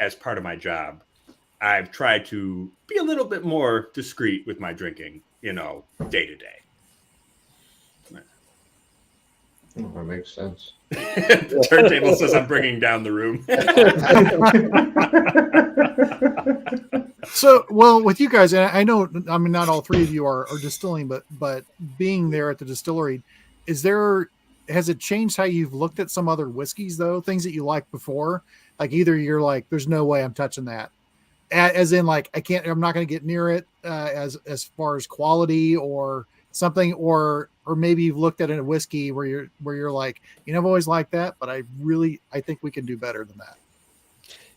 as part of my job, I've tried to be a little bit more discreet with my drinking, day to day. That makes sense. The turntable says I'm bringing down the room. So, well, with you guys, and I know, I mean, not all three of you are distilling, but being there at the distillery, has it changed how you've looked at some other whiskeys, though? Things that you liked before? Like either you're like, there's no way I'm touching that. As in, like, I'm not going to get near it as far as quality or something, or maybe you've looked at a whiskey where you're like, I've always liked that, but I think we can do better than that.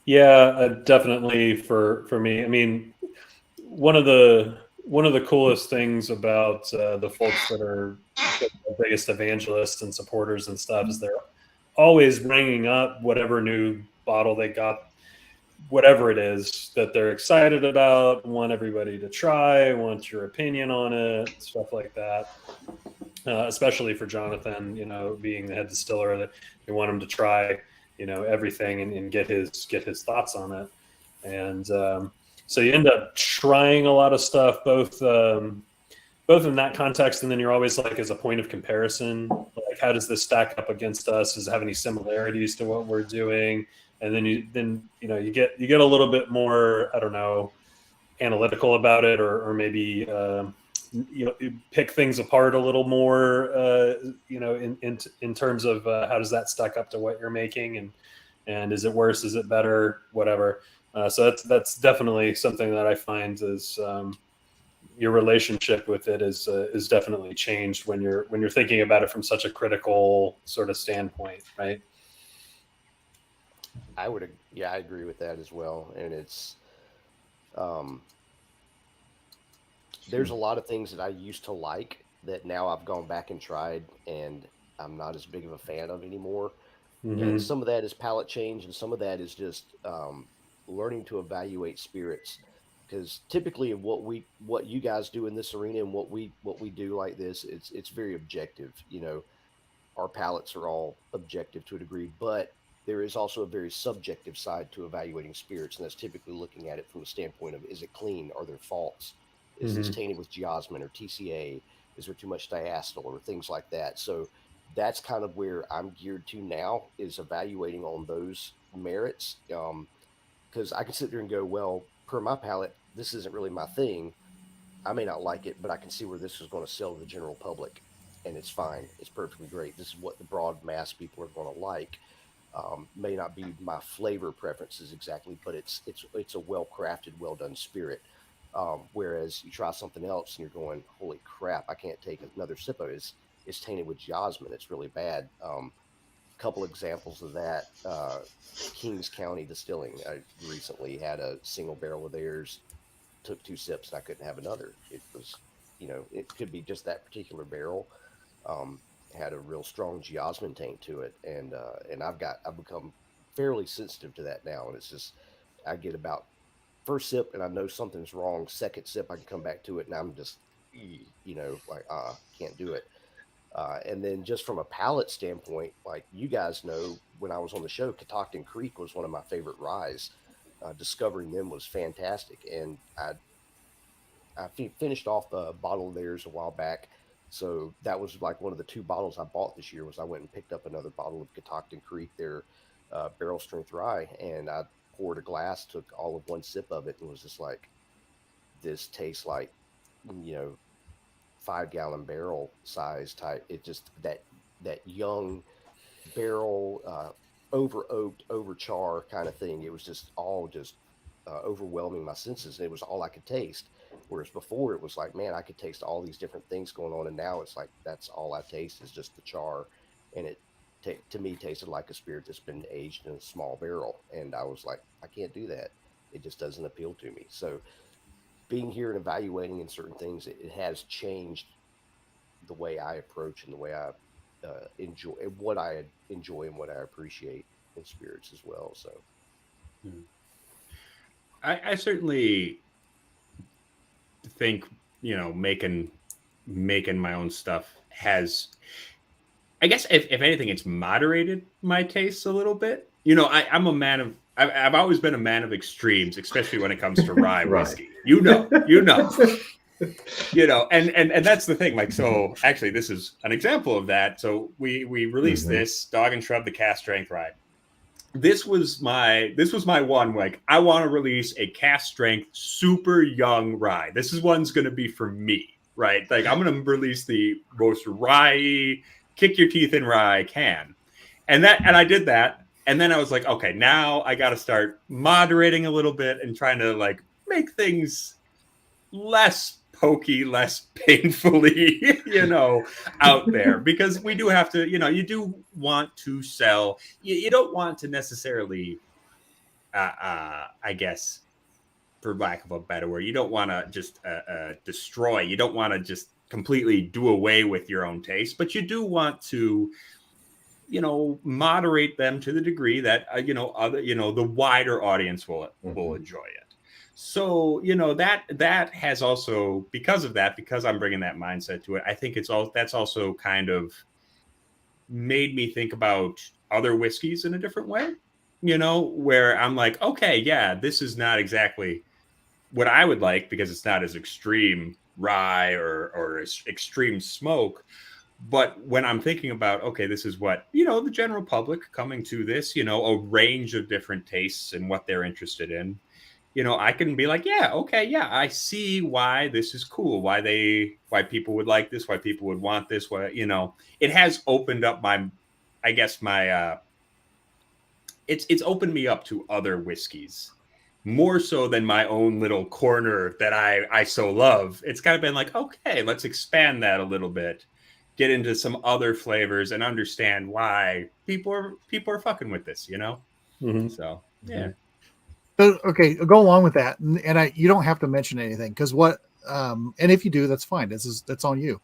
Yeah, definitely for me. I mean, one of the coolest things about the folks that are the biggest evangelists and supporters and stuff is they're always bringing up whatever new bottle they got, whatever it is that they're excited about, want everybody to try, want your opinion on it, stuff like that. Especially for Jonathan, being the head distiller, that they want him to try, everything and get his thoughts on it. And so you end up trying a lot of stuff, both in that context, and then you're always like, as a point of comparison, like, how does this stack up against us? Does it have any similarities to what we're doing? And then you get a little bit more, I don't know, analytical about it, or maybe pick things apart a little more, in terms of how does that stack up to what you're making, and is it worse, is it better, whatever. So that's definitely something that I find is your relationship with it is definitely changed when you're thinking about it from such a critical sort of standpoint, right? I agree with that as well. And it's, there's a lot of things that I used to like that now I've gone back and tried and I'm not as big of a fan of anymore. Mm-hmm. And some of that is palate change, and some of that is just learning to evaluate spirits because typically what you guys do in this arena and what we do like this, it's very objective. You know, our palates are all objective to a degree, but there is also a very subjective side to evaluating spirits, and that's typically looking at it from the standpoint of, is it clean? Are there faults? Is this tainted with geosmin or TCA? Is there too much diacetyl or things like that? So that's kind of where I'm geared to now, is evaluating on those merits. Because I can sit there and go, well, per my palate, this isn't really my thing. I may not like it, but I can see where this is going to sell to the general public, and it's fine. It's perfectly great. This is what the broad mass people are going to like. May not be my flavor preferences exactly, but it's a well-crafted, well-done spirit. Whereas you try something else and you're going, holy crap, I can't take another sip of it. It's tainted with geosmin. It's really bad. Couple examples of that. Kings County Distilling, I recently had a single barrel of theirs, took 2 sips and I couldn't have another. It was, you know, it could be just that particular barrel. Had a real strong geosmin taint to it, and I've become fairly sensitive to that now, and it's just, I get about first sip and I know something's wrong. Second sip, I can come back to it and I'm just, you know, like, can't do it. And then just from a palate standpoint, like you guys know, when I was on the show, Catoctin Creek was one of my favorite ryes. Discovering them was fantastic, and I finished off the bottle of theirs a while back. So that was like one of the 2 bottles I bought this year. Was I went and picked up another bottle of Catoctin Creek, their barrel strength rye, and I poured a glass, took all of 1 sip of it, and was just like, this tastes like, you know, 5-gallon barrel size type. It just, that young barrel, over oaked, over char kind of thing. It was just all just overwhelming my senses, and it was all I could taste. Whereas before it was like, man, I could taste all these different things going on, and now it's like, that's all I taste is just the char, and it to me tasted like a spirit that's been aged in a small barrel, and I was like, I can't do that. It just doesn't appeal to me. So being here and evaluating in certain things, it has changed the way I approach and the way I enjoy what I enjoy and what I appreciate in spirits as well. So I certainly think, you know, making my own stuff has, I guess if anything, it's moderated my tastes a little bit. You know, I'm a man of, I've always been a man of extremes, especially when it comes to rye whiskey. You know, you know, and that's the thing. Like, so actually, this is an example of that. So we released this Dog and Shrub, the cast strength rye. This was my one, like, I want to release a cast strength super young rye. This is one's going to be for me, right? Like, I'm going to release the most rye, kick your teeth in rye I can. And I did that. And then I was like, okay, now I got to start moderating a little bit and trying to like make things less pokey, less painfully, you know, out there, because we do have to, you know, you do want to sell. You don't want to necessarily, I guess, for lack of a better word, you don't want to just destroy. You don't want to just completely do away with your own taste, but you do want to, you know, moderate them to the degree that you know, the wider audience will enjoy it. So, you know, that has also, because I'm bringing that mindset to it, I think that's also kind of made me think about other whiskeys in a different way, you know, where I'm like, okay, yeah, this is not exactly what I would like, because it's not as extreme rye or as extreme smoke. But when I'm thinking about, okay, this is what, you know, the general public coming to this, you know, a range of different tastes and what they're interested in, you know, I can be like, yeah, okay, yeah, I see why this is cool, why people would like this, why people would want this, why, you know, it has opened up it's opened me up to other whiskeys more so than my own little corner that I so love. It's kind of been like, okay, let's expand that a little bit, get into some other flavors and understand why people are fucking with this, you know? Mm-hmm. So, yeah. Okay, go along with that, and you don't have to mention anything, because what, and if you do, that's fine. That's on you.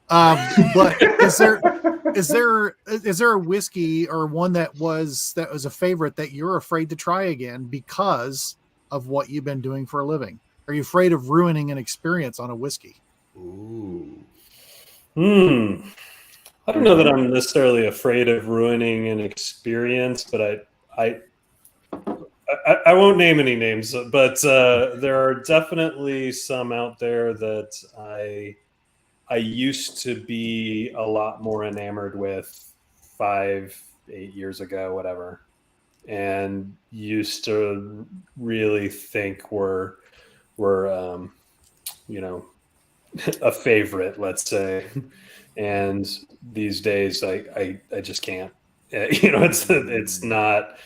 But is there a whiskey or one that was a favorite that you're afraid to try again because of what you've been doing for a living? Are you afraid of ruining an experience on a whiskey? Ooh. I don't know that I'm necessarily afraid of ruining an experience, but I won't name any names, but there are definitely some out there that I used to be a lot more enamored with 5, 8 years ago, whatever, and used to really think were a favorite, let's say. And these days I just can't. It's not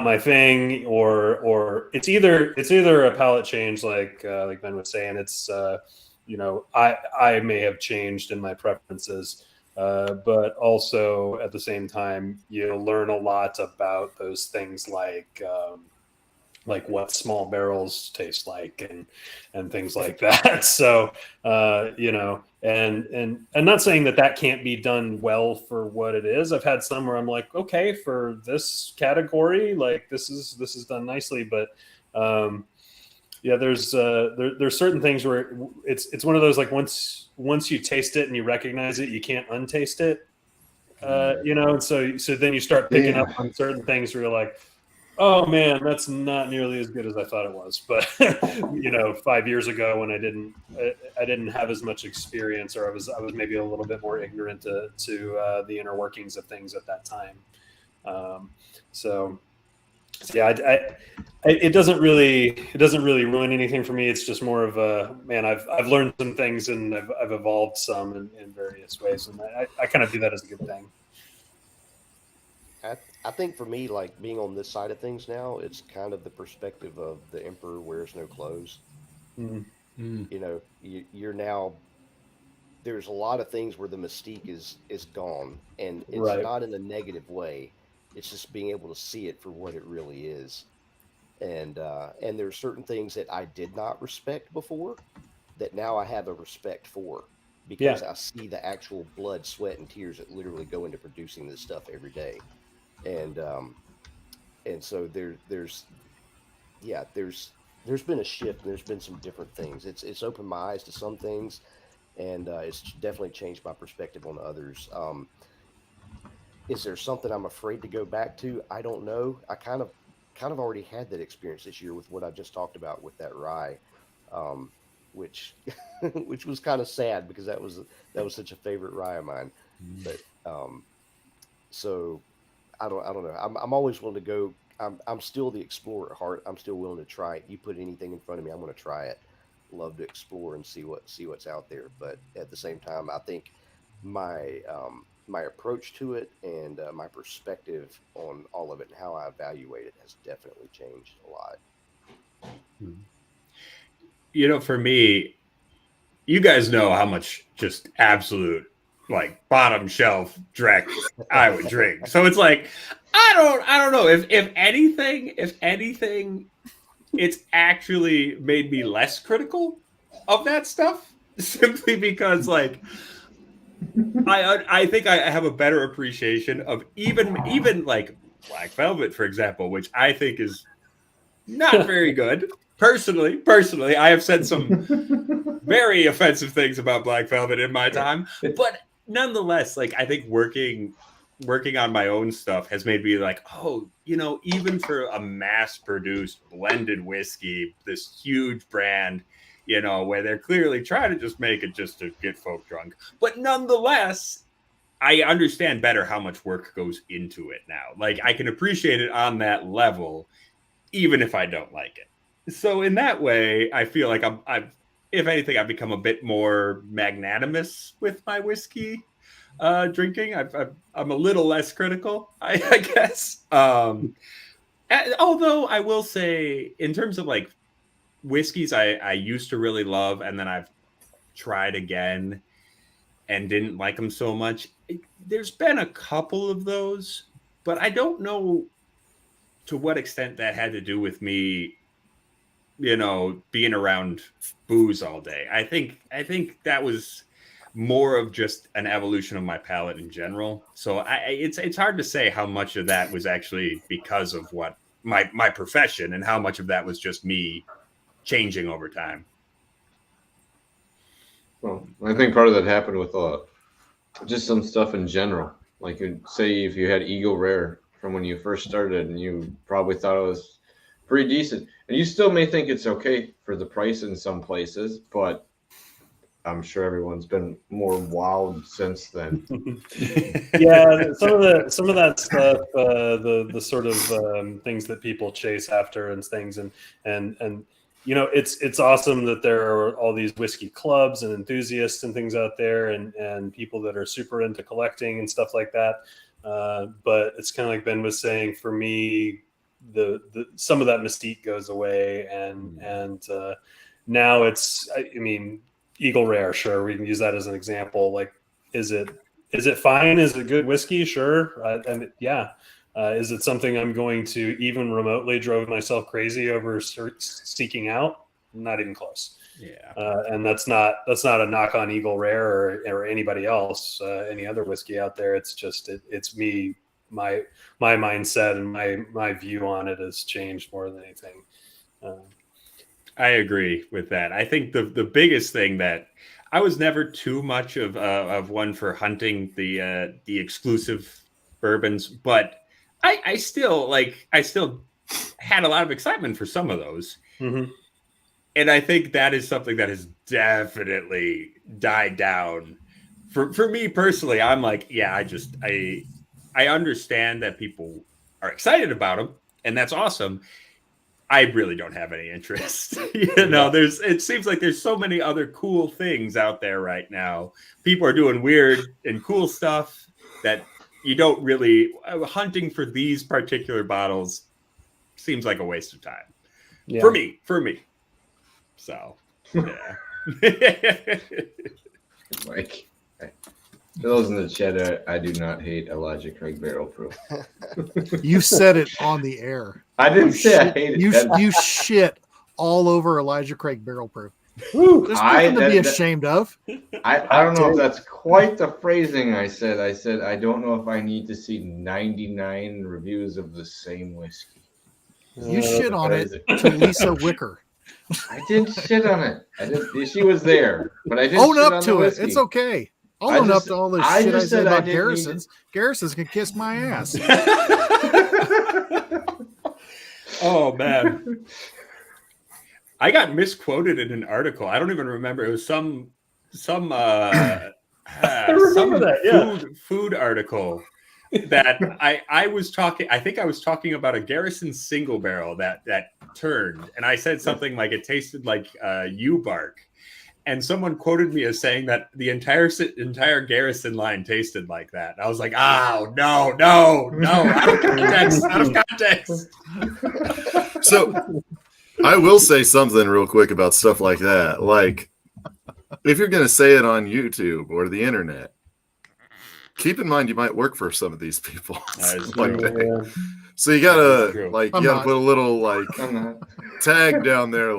my thing, or it's either a palate change, like Ben was saying. It's I may have changed in my preferences, but also at the same time you learn a lot about those things, like what small barrels taste like, and things like that. So and I'm not saying that can't be done well for what it is. I've had some where I'm like, okay, for this category, like this is done nicely, but there's certain things where it's one of those, like, once you taste it and you recognize it, you can't untaste it. And so then you start picking up on certain things where you're like, oh man, that's not nearly as good as I thought it was. But 5 years ago, when I didn't have as much experience, or I was maybe a little bit more ignorant to the inner workings of things at that time. It doesn't really ruin anything for me. It's just more of a, man, I've learned some things, and I've evolved some in various ways, and I kind of view that as a good thing. I think for me, like, being on this side of things now, it's kind of the perspective of the emperor wears no clothes. You're now, there's a lot of things where the mystique is gone, and it's Right. not in a negative way. It's just being able to see it for what it really is. And there's certain things that I did not respect before that now I have a respect for, because I see the actual blood, sweat, and tears that literally go into producing this stuff every day. And so there's been a shift. There's been some different things. It's opened my eyes to some things, and it's definitely changed my perspective on others. Is there something I'm afraid to go back to? I don't know. I kind of already had that experience this year with what I just talked about with that rye, which which was kind of sad, because that was such a favorite rye of mine. But so I don't know. I'm always willing to go. I'm still the explorer at heart. I'm still willing to try it. You put anything in front of me, I'm going to try it. Love to explore and see what's out there. But at the same time, I think my approach to it, and my perspective on all of it and how I evaluate it has definitely changed a lot. For me, you guys know how much just absolute, like, bottom shelf Drek I would drink. So it's like, I don't know if anything, it's actually made me less critical of that stuff, simply because, like, I think I have a better appreciation of even like Black Velvet, for example, which I think is not very good. Personally, I have said some very offensive things about Black Velvet in my time, but nonetheless, like, I think working on my own stuff has made me like, oh, even for a mass-produced blended whiskey, this huge brand, where they're clearly trying to just make it just to get folk drunk, but nonetheless, I understand better how much work goes into it now. Like, I can appreciate it on that level, even if I don't like it. So in that way, I feel like I've if anything, I've become a bit more magnanimous with my whiskey drinking. I'm a little less critical, I guess. Although I will say, in terms of, like, whiskeys I used to really love, and then I've tried again and didn't like them so much, there's been a couple of those, but I don't know to what extent that had to do with me, being around booze all day. I think that was more of just an evolution of my palate in general. So it's hard to say how much of that was actually because of what my profession, and how much of that was just me changing over time. Well, I think part of that happened with just some stuff in general. Like, say if you had Eagle Rare from when you first started, and you probably thought it was pretty decent, and you still may think it's okay for the price in some places, but I'm sure everyone's been more wowed since then. Yeah, some of that stuff, the sort of things that people chase after and things, and you know, it's awesome that there are all these whiskey clubs and enthusiasts and things out there, and people that are super into collecting and stuff like that. But it's kind of like Ben was saying, for me, the some of that mystique goes away, and now it's, I mean, Eagle Rare, sure, we can use that as an example. Like, is it fine? Is it good whiskey? Sure, and yeah. Is it something I'm going to even remotely drove myself crazy over seeking out? Not even close. Yeah, and that's not a knock on Eagle Rare or anybody else, any other whiskey out there. It's just it's me, my mindset and my view on it has changed more than anything. I agree with that. I think the biggest thing that I was never too much of one for hunting the exclusive bourbons, but I still had a lot of excitement for some of those. Mm-hmm. And I think that is something that has definitely died down. For me personally, I'm like, yeah, I understand that people are excited about them, and that's awesome. I really don't have any interest. It seems like there's so many other cool things out there right now. People are doing weird and cool stuff that you don't really hunting for these particular bottles seems like a waste of time. Yeah. For me. So, yeah. Mike, for those in the chat, I do not hate Elijah Craig Barrel Proof. You said it on the air. I didn't say I hate it. You shit all over Elijah Craig Barrel Proof. There's nothing to be ashamed of. I don't know if that's quite the phrasing I said. I said, I don't know if I need to see 99 reviews of the same whiskey. You shit on it to Lisa Wicker. I didn't shit on it. She was there, but I didn't own shit up on to the it. whiskey. It's okay. I'll own up to all this shit I said about Garrison's. Garrison's can kiss my ass. Oh, man. I got misquoted in an article. I don't even remember. It was some food article that I was talking. I think I was talking about a Garrison single barrel that turned, and I said something like it tasted like yew bark, and someone quoted me as saying that the entire Garrison line tasted like that. And I was like, oh no, out of context. So I will say something real quick about stuff like that. Like, if you're going to say it on YouTube or the internet, keep in mind you might work for some of these people. One day. So you gotta put a little tag down there,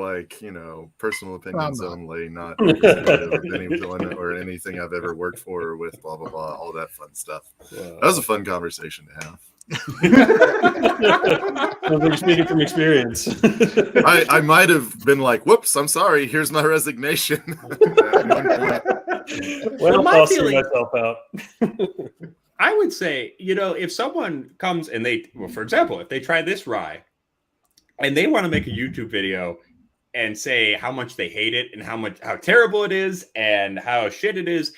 personal opinions only, not representative of any employment or anything I've ever worked for or with, blah blah blah, all that fun stuff. That was a fun conversation to have. I'm speaking from experience. I might have been like, "Whoops, I'm sorry. Here's my resignation." Well, I'll see myself out. I would say, if someone comes and for example, if they try this rye and they want to make a YouTube video and say how much they hate it and how terrible it is and how shit it is,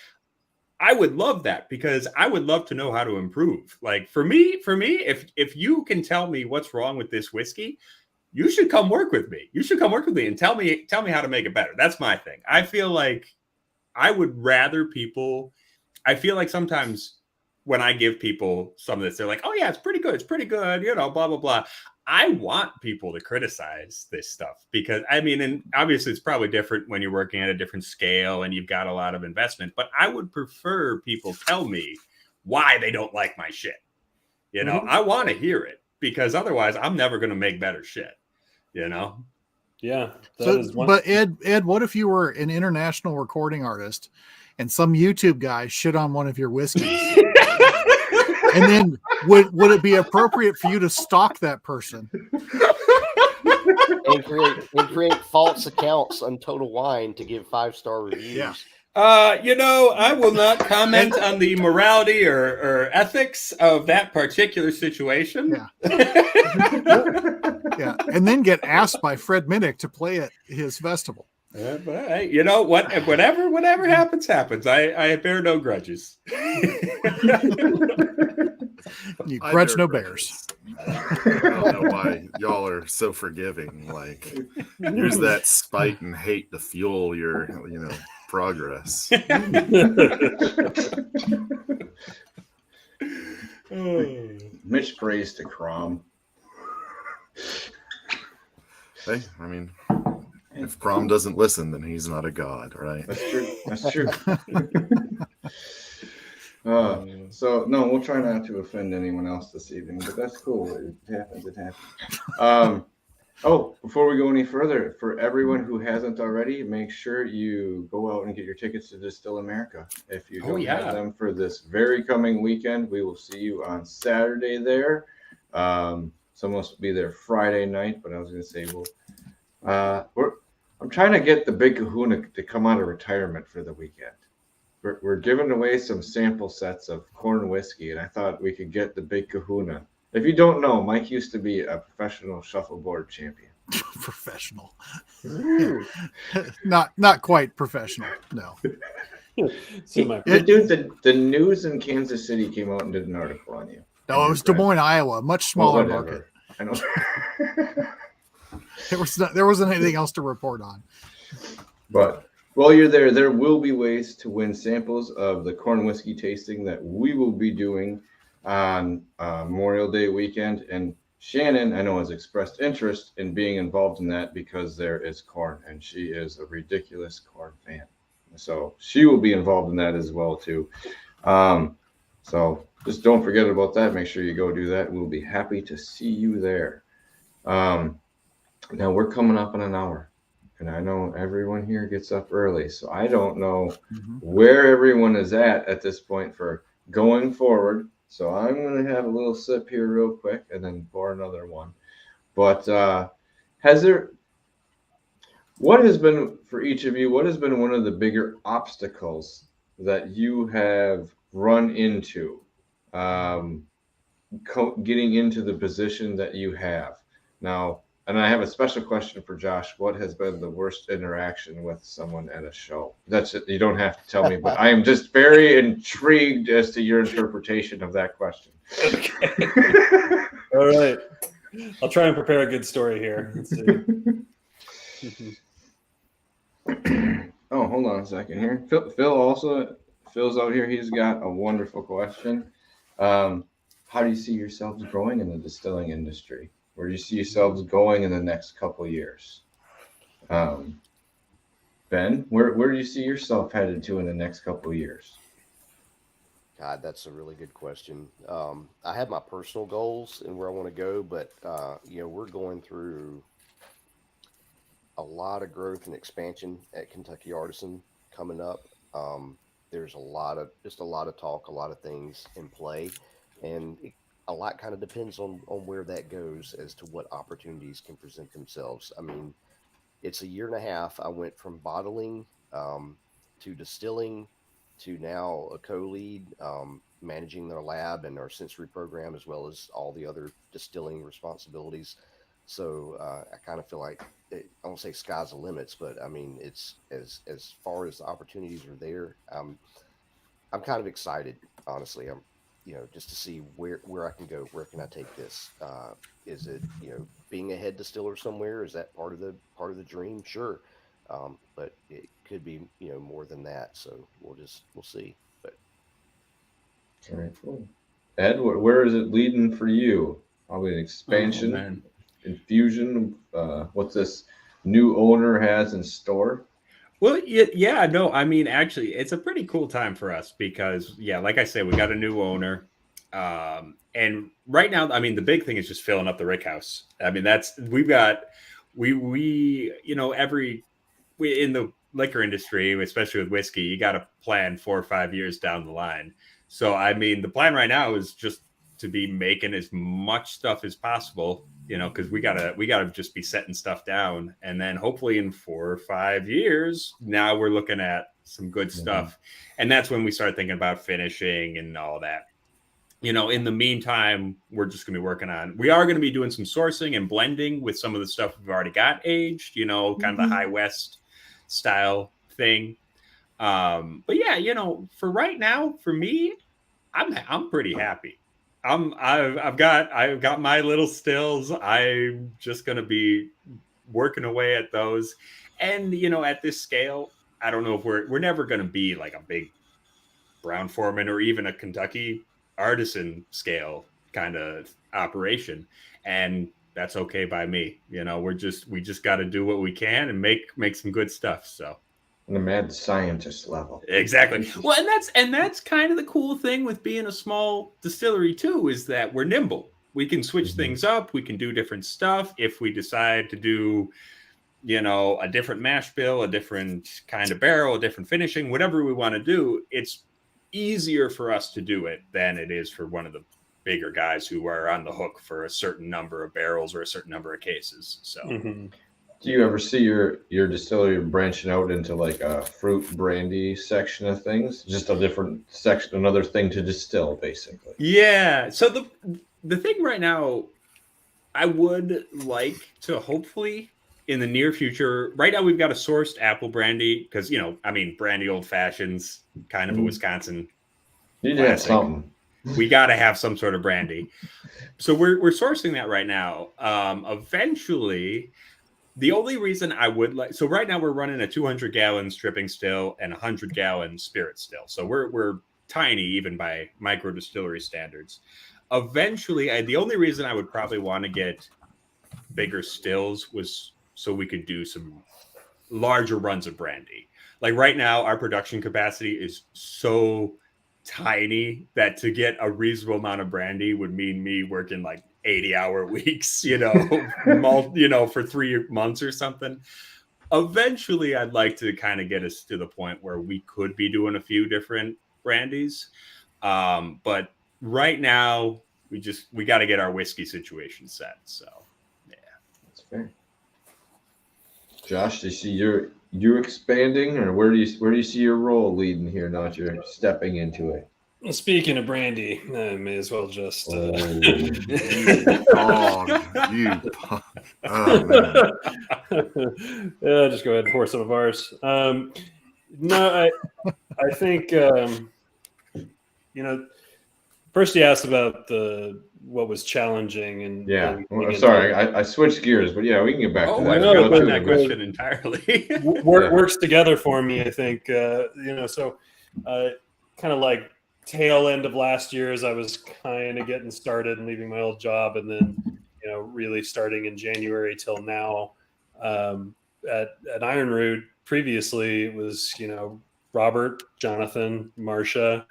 I would love that, because I would love to know how to improve. Like for me, if you can tell me what's wrong with this whiskey, you should come work with me. You should come work with me and tell me how to make it better. That's my thing. I feel like I would rather I feel like sometimes when I give people some of this, they're like, oh yeah, it's pretty good, blah, blah, blah. I want people to criticize this stuff because, and obviously it's probably different when you're working at a different scale and you've got a lot of investment, but I would prefer people tell me why they don't like my shit. I want to hear it, because otherwise I'm never going to make better shit, Yeah. But Ed, what if you were an international recording artist and some YouTube guy shit on one of your whiskeys? And then would it be appropriate for you to stalk that person and create false accounts on Total Wine to give 5-star reviews. Yeah. I will not comment on the morality or ethics of that particular situation. Yeah, and then get asked by Fred Minnick to play at his festival. But hey, you know what? Whatever happens. I bear no grudges. You I grudge bear no grudges. bears. I don't know why y'all are so forgiving. Like, use that spite and hate to fuel your, progress. Mitch prays to Crom. Hey, I mean, if Crom doesn't listen, then he's not a god, right? That's true. That's true. So no, we'll try not to offend anyone else this evening, but that's cool. It happens. It happens. Before we go any further, for everyone who hasn't already, make sure you go out and get your tickets to Distill America. If you don't have them for this very coming weekend, we will see you on Saturday there. Some of us will be there Friday night, but I was going to say I'm trying to get the Big Kahuna to come out of retirement for the weekend. We're giving away some sample sets of corn whiskey, and I thought we could get the Big Kahuna. If you don't know, Mike used to be a professional shuffleboard champion. Professional. Not quite professional, no. The news in Kansas City came out and did an article on you. No, it was Des Moines, Iowa, much smaller Whatever. market. I know. There wasn't anything else to report on. But while you're there will be ways to win samples of the corn whiskey tasting that we will be doing on Memorial Day weekend. And Shannon, I know, has expressed interest in being involved in that because there is corn, and she is a ridiculous corn fan. So she will be involved in that as well, too. So just don't forget about that. Make sure you go do that. We'll be happy to see you there. Now we're coming up in an hour, and I know everyone here gets up early, so I don't know where everyone is at this point for going forward. So I'm going to have a little sip here real quick and then pour another one. But what has been, for each of you, what has been one of the bigger obstacles that you have run into getting into the position that you have now? And I have a special question for Josh. What has been the worst interaction with someone at a show? That's it. You don't have to tell me, but I am just very intrigued as to your interpretation of that question. Okay. All right. I'll try and prepare a good story here. Let's see. Oh, hold on a second here. Phil's out here. He's got a wonderful question. How do you see yourselves growing in the distilling industry? Where do you see yourselves going in the next couple of years? Ben, where do you see yourself headed to in the next couple of years? God, that's a really good question. I have my personal goals and where I want to go, but we're going through a lot of growth and expansion at Kentucky Artisan coming up. There's a lot of talk, a lot of things in play, and a lot kind of depends on where that goes as to what opportunities can present themselves. I mean, it's a year and a half. I went from bottling to distilling to now a co-lead, managing their lab and our sensory program, as well as all the other distilling responsibilities. So I kind of feel like, I won't say sky's the limits, but I mean, it's as far as the opportunities are there. I'm kind of excited, honestly. I'm, just to see where I can go. Where can I take this? Is it, being a head distiller somewhere? Is that part of the dream? Sure. But it could be, more than that. So we'll see. But very cool. Ed, where is it leading for you? Probably an expansion, infusion. What this new owner has in store. Well, yeah, no, I mean, actually, it's a pretty cool time for us because, like I said, we got a new owner. And right now, I mean, the big thing is just filling up the rick house. I mean, in the liquor industry, especially with whiskey, you got to plan 4 or 5 years down the line. So, I mean, the plan right now is just to be making as much stuff as possible, you know, because we gotta just be setting stuff down, and then hopefully in 4 or 5 years, now we're looking at some good stuff, and that's when we start thinking about finishing and all that. You know, in the meantime, we're just going to be working on, we are going to be doing some sourcing and blending with some of the stuff we've already got aged, you know, kind of the high West style thing. But yeah, you know, for right now, for me, I'm pretty happy. I've got my little stills. I'm just going to be working away at those. And, you know, at this scale, I don't know if we're never going to be like a big Brown Foreman or even a Kentucky artisan scale kind of operation, and that's okay by me. You know, we just got to do what we can and make some good stuff. So on the mad scientist level. Exactly. Well, and that's kind of the cool thing with being a small distillery too, is that we're nimble. We can switch things up. We can do different stuff. If we decide to do, you know, a different mash bill, a different kind of barrel, a different finishing, whatever we want to do, it's easier for us to do it than it is for one of the bigger guys who are on the hook for a certain number of barrels or a certain number of cases. So do you ever see your distillery branching out into like a fruit brandy section of things, just a different section, another thing to distill basically? Yeah, so the thing right now, I would like to hopefully in the near future, right now we've got a sourced apple brandy, because, you know, I mean, brandy old fashions, kind of a Wisconsin You need to have something. We got to have some sort of brandy. So we're sourcing that right now. Eventually, the only reason I would like, so right now we're running a 200-gallon stripping still and a 100-gallon spirit still. So we're tiny even by micro distillery standards. Eventually, the only reason I would probably want to get bigger stills was so we could do some larger runs of brandy. Like right now, our production capacity is so tiny that to get a reasonable amount of brandy would mean me working like 80-hour weeks, you know, for 3 months or something. Eventually, I'd like to kind of get us to the point where we could be doing a few different brandies. But right now, we got to get our whiskey situation set. So, yeah, that's fair. Josh, do you see you expanding, or where do you see your role leading here? Now that you're stepping into it. Well, speaking of brandy, I may as well just. Oh, man. Yeah, just go ahead and pour some of ours. No, I think you know. First, you asked about what was challenging, and yeah. Sorry, I switched gears, but yeah, we can get back to that. No, but that question entirely works together for me. I think you know. So, kind of like tail end of last year, as I was kind of getting started and leaving my old job, and then you know really starting in January till now at Iron Root. Previously, it was you know Robert, Jonathan, Marcia,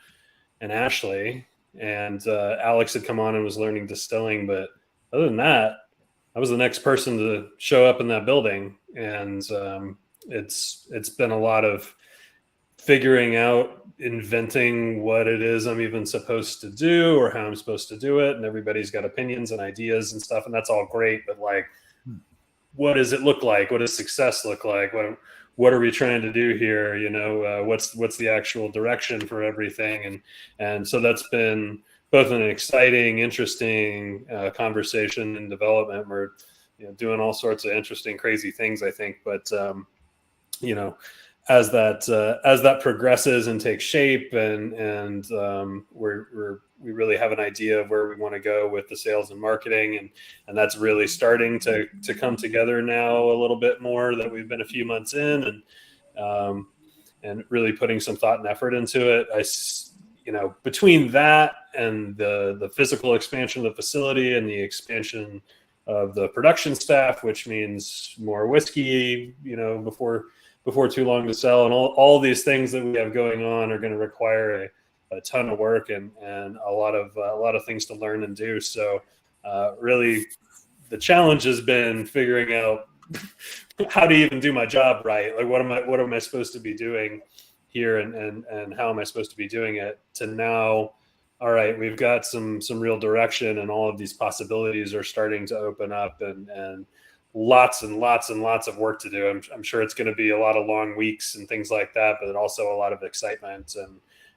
and Ashley. And Alex had come on and was learning distilling, but other than that, I was the next person to show up in that building, and it's been a lot of figuring out, inventing what it is I'm even supposed to do or how I'm supposed to do it, and everybody's got opinions and ideas and stuff, and that's all great, but like, what does it look like? What does success look like? What are we trying to do here? You know, what's the actual direction for everything? And so that's been both an exciting, interesting conversation and development. We're doing all sorts of interesting, crazy things, I think. But you know, as that progresses and takes shape, and we really have an idea of where we want to go with the sales and marketing, and that's really starting to come together now a little bit more, that we've been a few months in, and really putting some thought and effort into it. Between that and the physical expansion of the facility and the expansion of the production staff, which means more whiskey, before too long to sell, and all these things that we have going on are going to require a ton of work and a lot of things to learn and do. So really the challenge has been figuring out how to even do my job right. Like what am I supposed to be doing here, and how am I supposed to be doing it, to now all right, we've got some real direction, and all of these possibilities are starting to open up, and lots and lots and lots of work to do. I'm sure it's going to be a lot of long weeks and things like that, but also a lot of excitement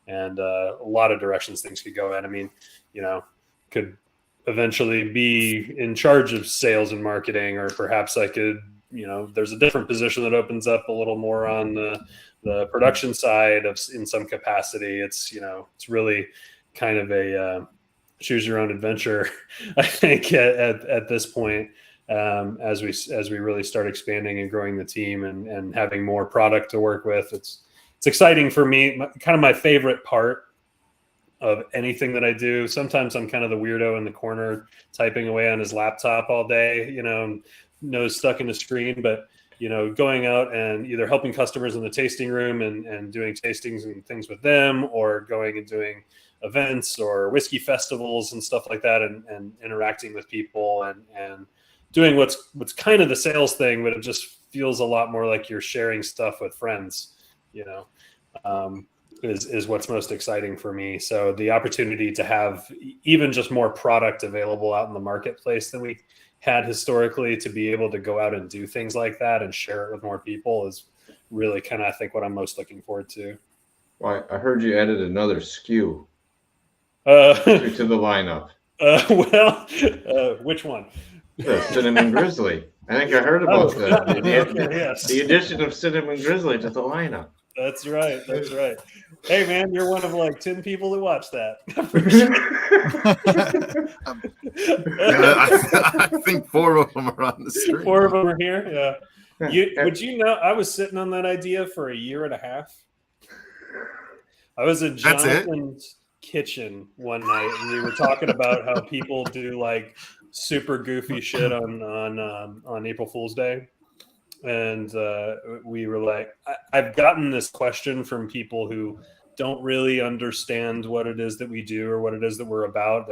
and a lot of directions things could go in. I mean, could eventually be in charge of sales and marketing, or perhaps I could, there's a different position that opens up a little more on the production side in some capacity. It's really kind of a choose your own adventure, I think, at this point, as we really start expanding and growing the team and having more product to work with. It's exciting for me. Kind of my favorite part of anything that I do. Sometimes I'm kind of the weirdo in the corner typing away on his laptop all day, nose stuck in the screen, but going out and either helping customers in the tasting room and doing tastings and things with them, or going and doing events or whiskey festivals and stuff like that, and interacting with people and doing what's kind of the sales thing, but it just feels a lot more like you're sharing stuff with friends, is what's most exciting for me. So the opportunity to have even just more product available out in the marketplace than we had historically, to be able to go out and do things like that and share it with more people, is really kind of, I think, what I'm most looking forward to. Well, I heard you added another SKU to the lineup. Which one? The Cinnamon Grizzly. I think I heard about Yes. the addition of Cinnamon Grizzly to the lineup. That's right. Hey, man, you're one of like 10 people that watch that. I think 4 of them are on the stream. 4 of them are here. Yeah. Would you know? I was sitting on that idea for a year and a half. I was in Jonathan's kitchen one night, and we were talking about how people do like super goofy shit on April Fool's Day. And we were like, I've gotten this question from people who don't really understand what it is that we do or what it is that we're about.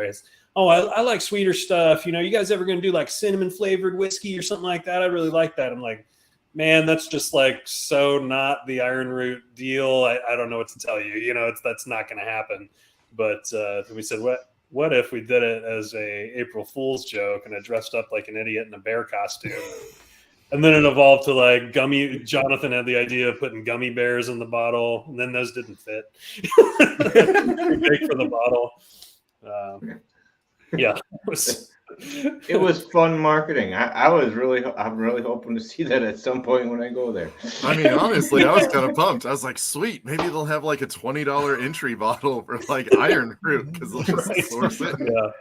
I like sweeter stuff. You guys ever going to do like cinnamon flavored whiskey or something like that? I really like that. I'm like, man, that's just like so not the Iron Root deal. I don't know what to tell you. That's not going to happen. But we said, what if we did it as a April Fool's joke, and I dressed up like an idiot in a bear costume? And then it evolved to like Jonathan had the idea of putting gummy bears in the bottle, and then those didn't fit. Too big for the bottle. It was fun marketing. I'm really hoping to see that at some point when I go there. I mean, honestly, I was kind of pumped. I was like, sweet, maybe they'll have like a $20 entry bottle for like Iron Root, because they'll just source it. Yeah.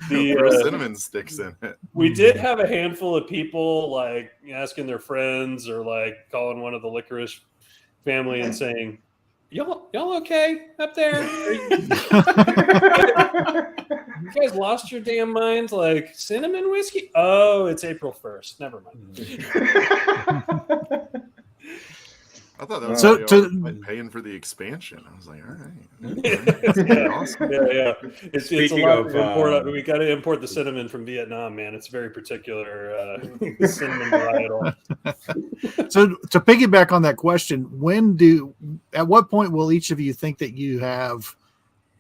Throw cinnamon sticks in it. We did have a handful of people like asking their friends, or like calling one of the licorice family and saying, y'all okay up there? You guys lost your damn minds? Like, cinnamon whiskey? Oh, it's April 1st. Never mind. I thought that was like paying for the expansion. I was like, all right. That's awesome. Yeah. It's a lot to import. We got to import the cinnamon from Vietnam, man. It's very particular cinnamon varietal. So to piggyback on that question, at what point will each of you think that you have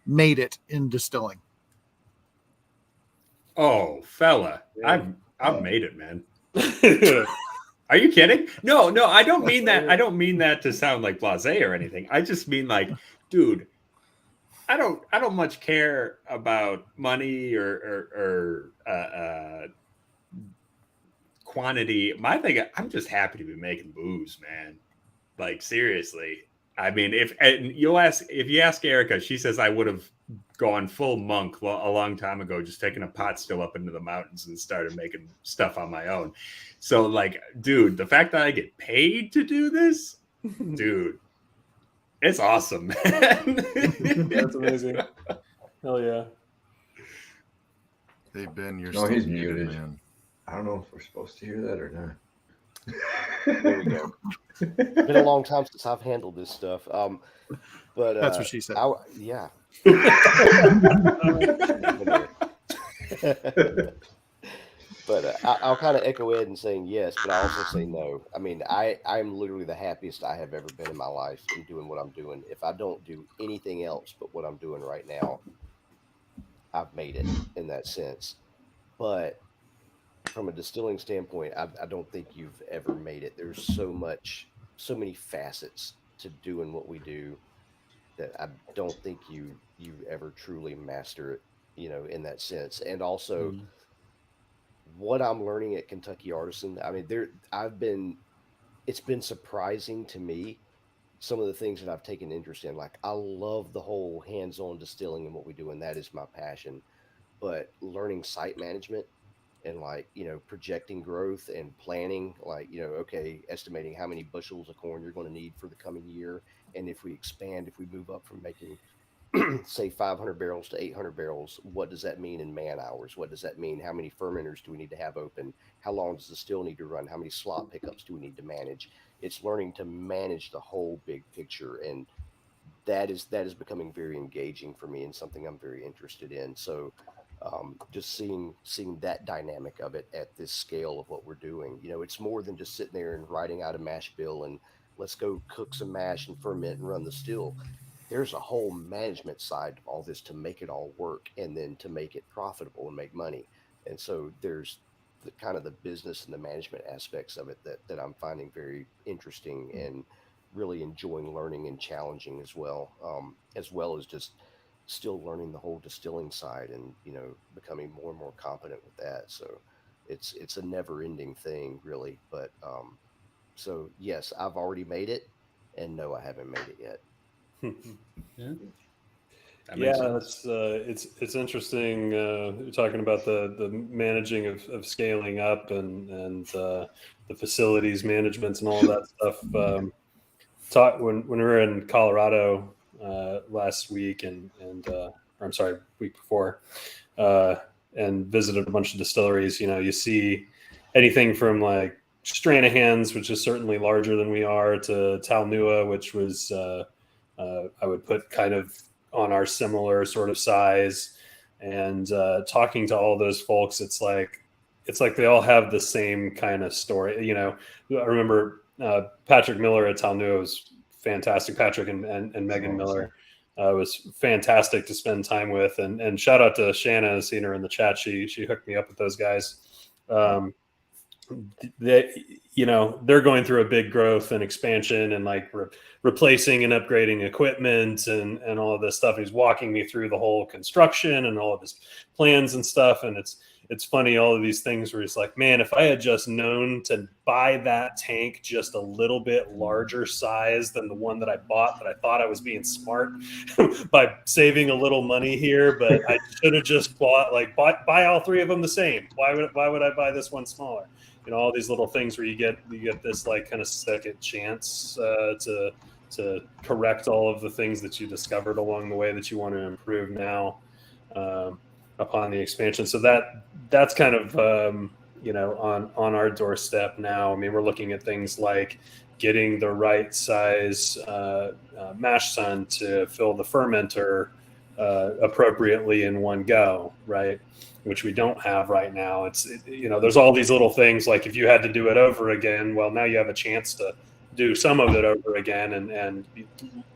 made it in distilling? Oh, fella, I've made it, man. Are you kidding? No, I don't mean that. I don't mean that to sound like blasé or anything. I just mean like, dude, I don't much care about money or quantity. My thing, I'm just happy to be making booze, man. Like, seriously. I mean, if you ask Erica, she says I would have gone full monk a long time ago, just taking a pot still up into the mountains and started making stuff on my own. So, like, dude, the fact that I get paid to do this, dude, it's awesome, man. That's amazing. Hell yeah. Hey, Ben, you're still muted, man. I don't know if we're supposed to hear that or not. There we go. It's been a long time since I've handled this stuff. But that's what she said. Yeah. But I'll kind of echo Ed in saying yes, but I also say no. I mean, I'm literally the happiest I have ever been in my life in doing what I'm doing. If I don't do anything else but what I'm doing right now, I've made it in that sense. But from a distilling standpoint, I don't think you've ever made it. There's so many facets to doing what we do that I don't think you ever truly master it, in that sense. And also what I'm learning at Kentucky Artisan, I mean, it's been surprising to me some of the things that I've taken interest in. Like, I love the whole hands-on distilling and what we do, and that is my passion. But learning site management and, like, projecting growth and planning, like, okay, estimating how many bushels of corn you're going to need for the coming year. And if we move up from making say 500 barrels to 800 barrels, what does that mean in man hours? What does that mean? How many fermenters do we need to have open? How long does the still need to run? How many slot pickups do we need to manage? It's learning to manage the whole big picture, and that is becoming very engaging for me and something I'm very interested in. So just seeing that dynamic of it at this scale of what we're doing, it's more than just sitting there and writing out a mash bill and let's go cook some mash and ferment and run the still. There's a whole management side of all this to make it all work and then to make it profitable and make money. And so there's the kind of the business and the management aspects of it that I'm finding very interesting and really enjoying learning and challenging as well as just still learning the whole distilling side and, becoming more and more competent with that. So it's a never ending thing, really. But so yes, I've already made it, and no, I haven't made it yet. Yeah. It's interesting. You're talking about the managing of scaling up and the facilities management and all that stuff. When we were in Colorado last week week before, and visited a bunch of distilleries. You see anything from like Stranahan's, which is certainly larger than we are, to Talnua, which was I would put kind of on our similar sort of size. And talking to all those folks, it's like they all have the same kind of story. I remember Patrick Miller at Talnua was fantastic. Patrick and Megan Miller was fantastic to spend time with. And shout out to Shanna, I've seen her in the chat. She hooked me up with those guys. They're going through a big growth and expansion and like replacing and upgrading equipment and all of this stuff. He's walking me through the whole construction and all of his plans and stuff. And it's funny, all of these things where he's like, man, if I had just known to buy that tank just a little bit larger size than the one that I bought, that I thought I was being smart by saving a little money here, but I should have just buy all three of them the same. Why would I buy this one smaller? All these little things where you get this like kind of second chance to correct all of the things that you discovered along the way that you want to improve now upon the expansion. So that's kind of on our doorstep now. I mean, we're looking at things like getting the right size mash tun to fill the fermenter appropriately in one go, right? Which we don't have right now. There's all these little things, like if you had to do it over again, well, now you have a chance to do some of it over again and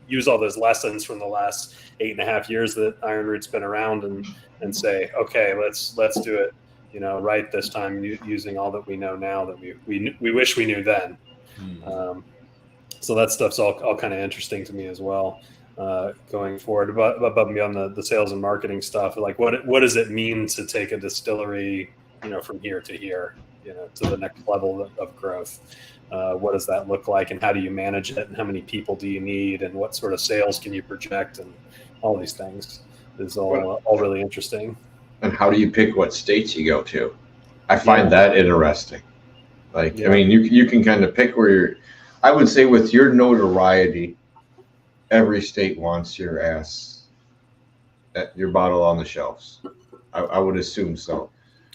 use all those lessons from the last 8.5 years that Iron Root's been around and say, okay, let's do it, right this time, using all that we know now that we wish we knew then. So that stuff's all kind of interesting to me as well. Going forward, above and beyond the sales and marketing stuff, like what does it mean to take a distillery, from here to here, to the next level of growth? What does that look like, and how do you manage it, and how many people do you need, and what sort of sales can you project, and all these things is all really interesting. And how do you pick what states you go to? I find that interesting. Like, I mean, you can kind of pick where you're. I would say with your notoriety, every state wants your bottle on the shelves. I would assume so.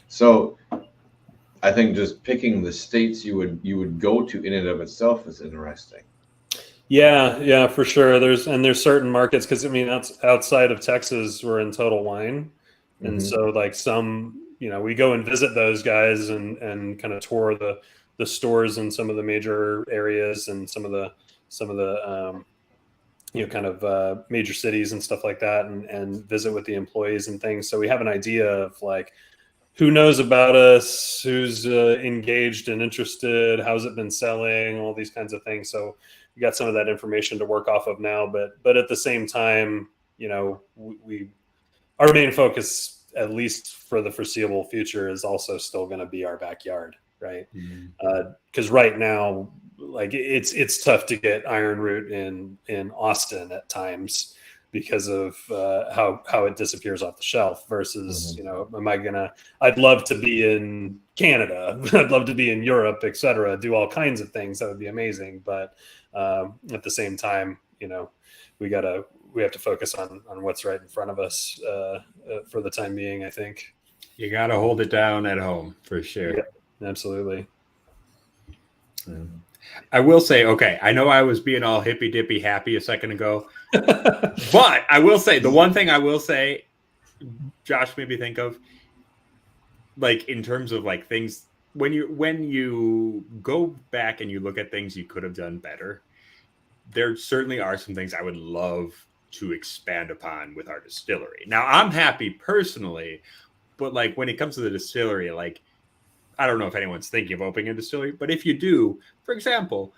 So I think just picking the states you would go to in and of itself is interesting. Yeah, for sure. There's certain markets, because I mean, outside of Texas, we're in Total Wine, and so like some, we go and visit those guys and kind of tour the stores in some of the major areas and some of the kind of major cities and stuff like that, and visit with the employees and things. So we have an idea of like who knows about us, who's engaged and interested, how's it been selling, all these kinds of things. So we got some of that information to work off of now, but at the same time, our main focus, at least for the foreseeable future, is also still going to be our backyard, right? Because right now, like it's tough to get Iron Root in Austin at times because of how it disappears off the shelf versus, I'd love to be in Canada. I'd love to be in Europe, et cetera, do all kinds of things. That would be amazing. But at the same time, we have to focus on what's right in front of us for the time being, I think. You got to hold it down at home for sure. Yeah, absolutely. I will say, okay, I know I was being all hippy dippy happy a second ago, but I will say the one thing I will say, Josh made me think of, like in terms of like things when you go back and you look at things you could have done better, there certainly are some things I would love to expand upon with our distillery. Now I'm happy personally, but like when it comes to the distillery, like I don't know if anyone's thinking of opening a distillery, but if you do, for example,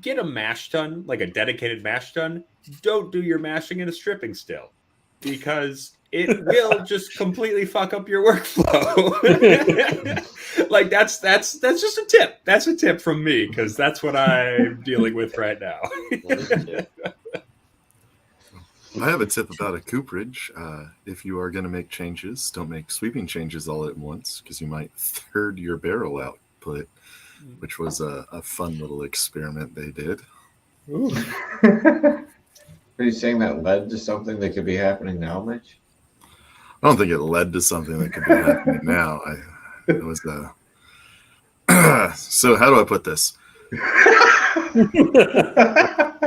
get a mash tun, like a dedicated mash tun. Don't do your mashing in a stripping still because it will just completely fuck up your workflow. Like that's just a tip. That's a tip from me because that's what I'm dealing with right now. I have a tip about a cooperage. If you are going to make changes, don't make sweeping changes all at once because you might third your barrel output, which was a fun little experiment they did. Are you saying that led to something that could be happening now, Mitch? I don't think it led to something that could be happening now. It was so how do I put this?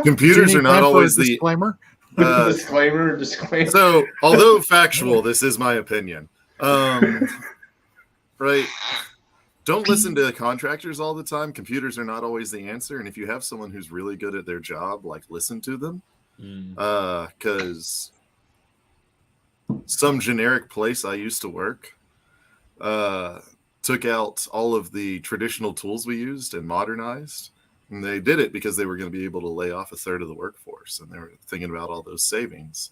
Computers are not always the disclaimer. Disclaimer. So, although factual, this is my opinion. Right? Don't listen to contractors all the time. Computers are not always the answer. And if you have someone who's really good at their job, like listen to them. Because some generic place I used to work took out all of the traditional tools we used and modernized. And they did it because they were going to be able to lay off a third of the workforce. And they were thinking about all those savings.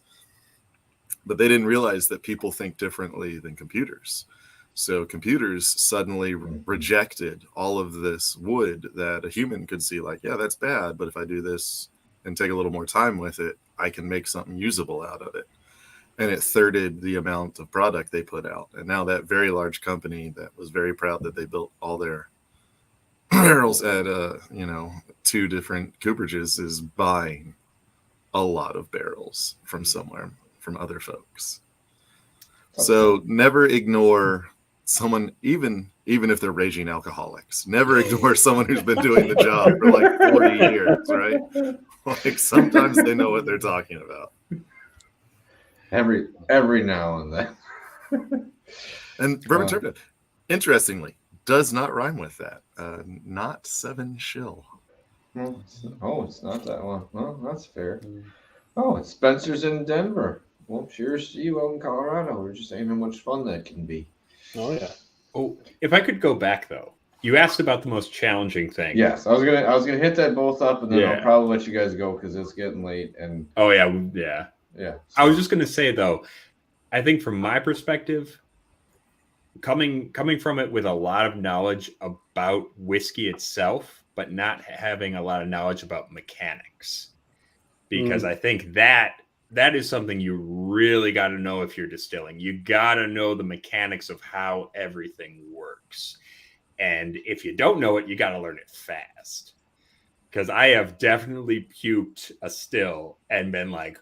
But they didn't realize that people think differently than computers. So computers suddenly rejected all of this wood that a human could see like, yeah, that's bad. But if I do this and take a little more time with it, I can make something usable out of it. And it thirded the amount of product they put out. And now that very large company that was very proud that they built all their barrels at 2 different cooperages is buying a lot of barrels from somewhere, from other folks. So never ignore someone, even if they're raging alcoholics. Never ignore someone who's been doing the job for like 40 years, right? Like sometimes they know what they're talking about. Every now and then. And bourbon turbidite, interestingly, does not rhyme with that. Not 7 shill. Oh, it's not that one. Well, that's fair. Oh, it's Spencer's in Denver. Well, cheers to you out in Colorado. We're just saying how much fun that can be. Oh yeah. Oh, if I could go back though, you asked about the most challenging thing. Yes, I was gonna hit that both up, and then I'll probably let you guys go because it's getting late. And yeah. So. I was just gonna say though, I think from my perspective, coming from it with a lot of knowledge about whiskey itself, but not having a lot of knowledge about mechanics, because I think that is something you really got to know if you're distilling. You got to know the mechanics of how everything works. And if you don't know it, you got to learn it fast. Because I have definitely puked a still and been like,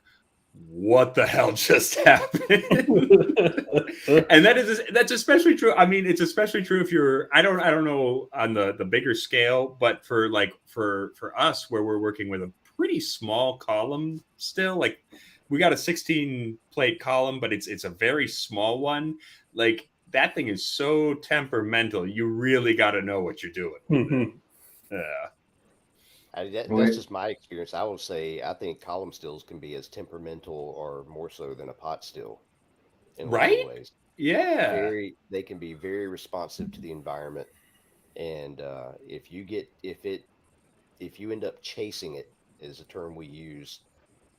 what the hell just happened? And that's especially true. I mean, it's especially true if you're, I don't know on the bigger scale, but for us where we're working with a pretty small column still, like we got a 16 plate column, but it's a very small one. Like that thing is so temperamental. You really got to know what you're doing. Yeah. That's just my experience. I will say I think column stills can be as temperamental or more so than a pot still in a lot of Right? ways. Yeah. They can be very responsive to the environment, and if you end up chasing it, is a term we use,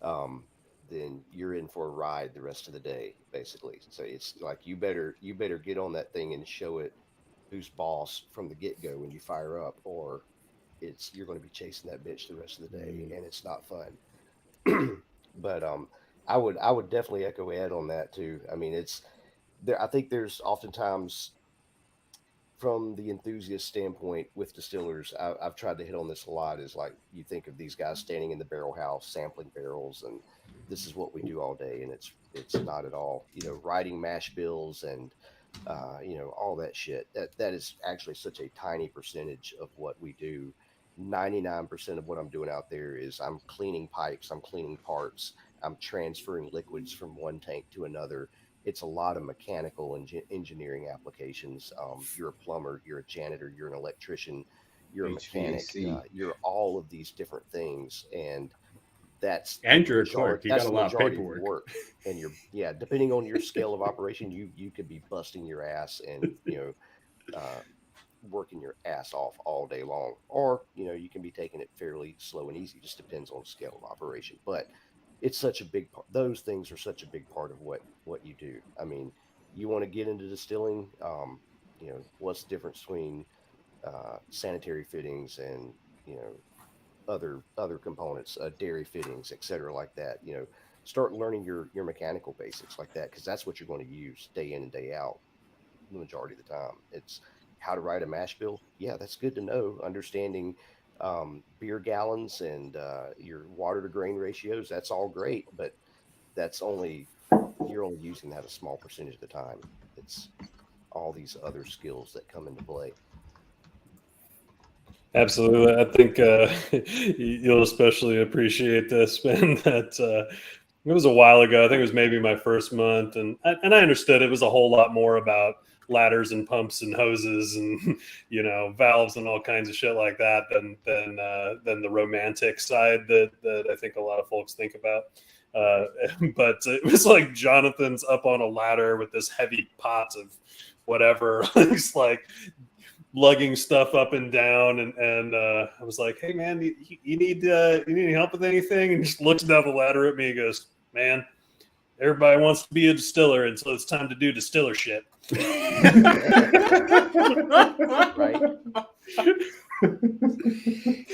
um, then you're in for a ride the rest of the day, basically. So it's like you better get on that thing and show it who's boss from the get go when you fire up, or it's you're going to be chasing that bitch the rest of the day, and it's not fun. But I would definitely echo Ed on that too. I mean, it's there. I think there's oftentimes from the enthusiast standpoint with distillers, I've tried to hit on this a lot. Is like you think of these guys standing in the barrel house sampling barrels, and this is what we do all day, and it's not at all. You know, writing mash bills and all that shit. That is actually such a tiny percentage of what we do. 99% of what I'm doing out there is I'm cleaning pipes, I'm cleaning parts, I'm transferring liquids from one tank to another. It's a lot of mechanical and engineering applications. You're a plumber, you're a janitor, you're an electrician, you're a mechanic, HVAC. you're all of these different things, and And you're a clerk. You got that's a the lot of majority of paperwork. your work. And depending on your scale of operation, you could be busting your ass and working your ass off all day long, or you can be taking it fairly slow and easy. Just depends on the scale of operation. But it's such a big part. Those things are such a big part of what you do. I mean, you want to get into distilling. What's the difference between sanitary fittings and you know other components, dairy fittings, etc., like that. Start learning your mechanical basics like that, because that's what you're going to use day in and day out the majority of the time. It's how to write a mash bill. Yeah, that's good to know. Understanding beer gallons and your water to grain ratios. That's all great, but that's only you're only using that a small percentage of the time. It's all these other skills that come into play. Absolutely. I think you'll especially appreciate this, man. That it was a while ago. I think it was maybe my first month, and I understood it was a whole lot more about ladders and pumps and hoses and valves and all kinds of shit like that than the romantic side that I think a lot of folks think about. But it was like Jonathan's up on a ladder with this heavy pot of whatever. He's like lugging stuff up and down, and I was like, "Hey man, you need any help with anything?" And he just looks down the ladder at me and goes, "Man, everybody wants to be a distiller, and so it's time to do distiller shit." Right.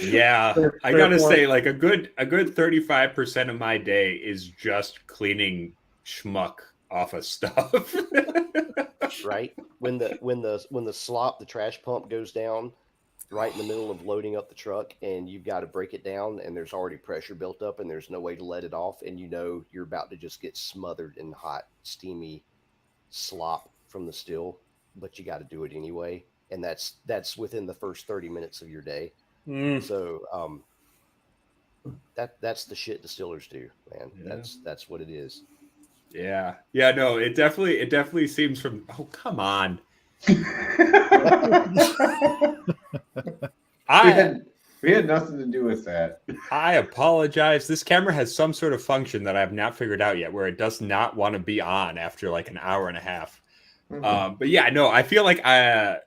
Yeah, I gotta say, like a good 35% of my day is just cleaning schmuck off of stuff. Right. When the slop, the trash pump goes down right in the middle of loading up the truck, and you've got to break it down, and there's already pressure built up, and there's no way to let it off, and you're about to just get smothered in hot, steamy slop from the still, but you got to do it anyway, and that's within the first 30 minutes of your day. So that's the shit distillers do, man. Yeah. That's what it is. Yeah, no, it definitely seems from. Oh, come on. We had nothing to do with that. I apologize. This camera has some sort of function that I have not figured out yet, where it does not want to be on after like an hour and a half. Mm-hmm. But yeah, no, I feel like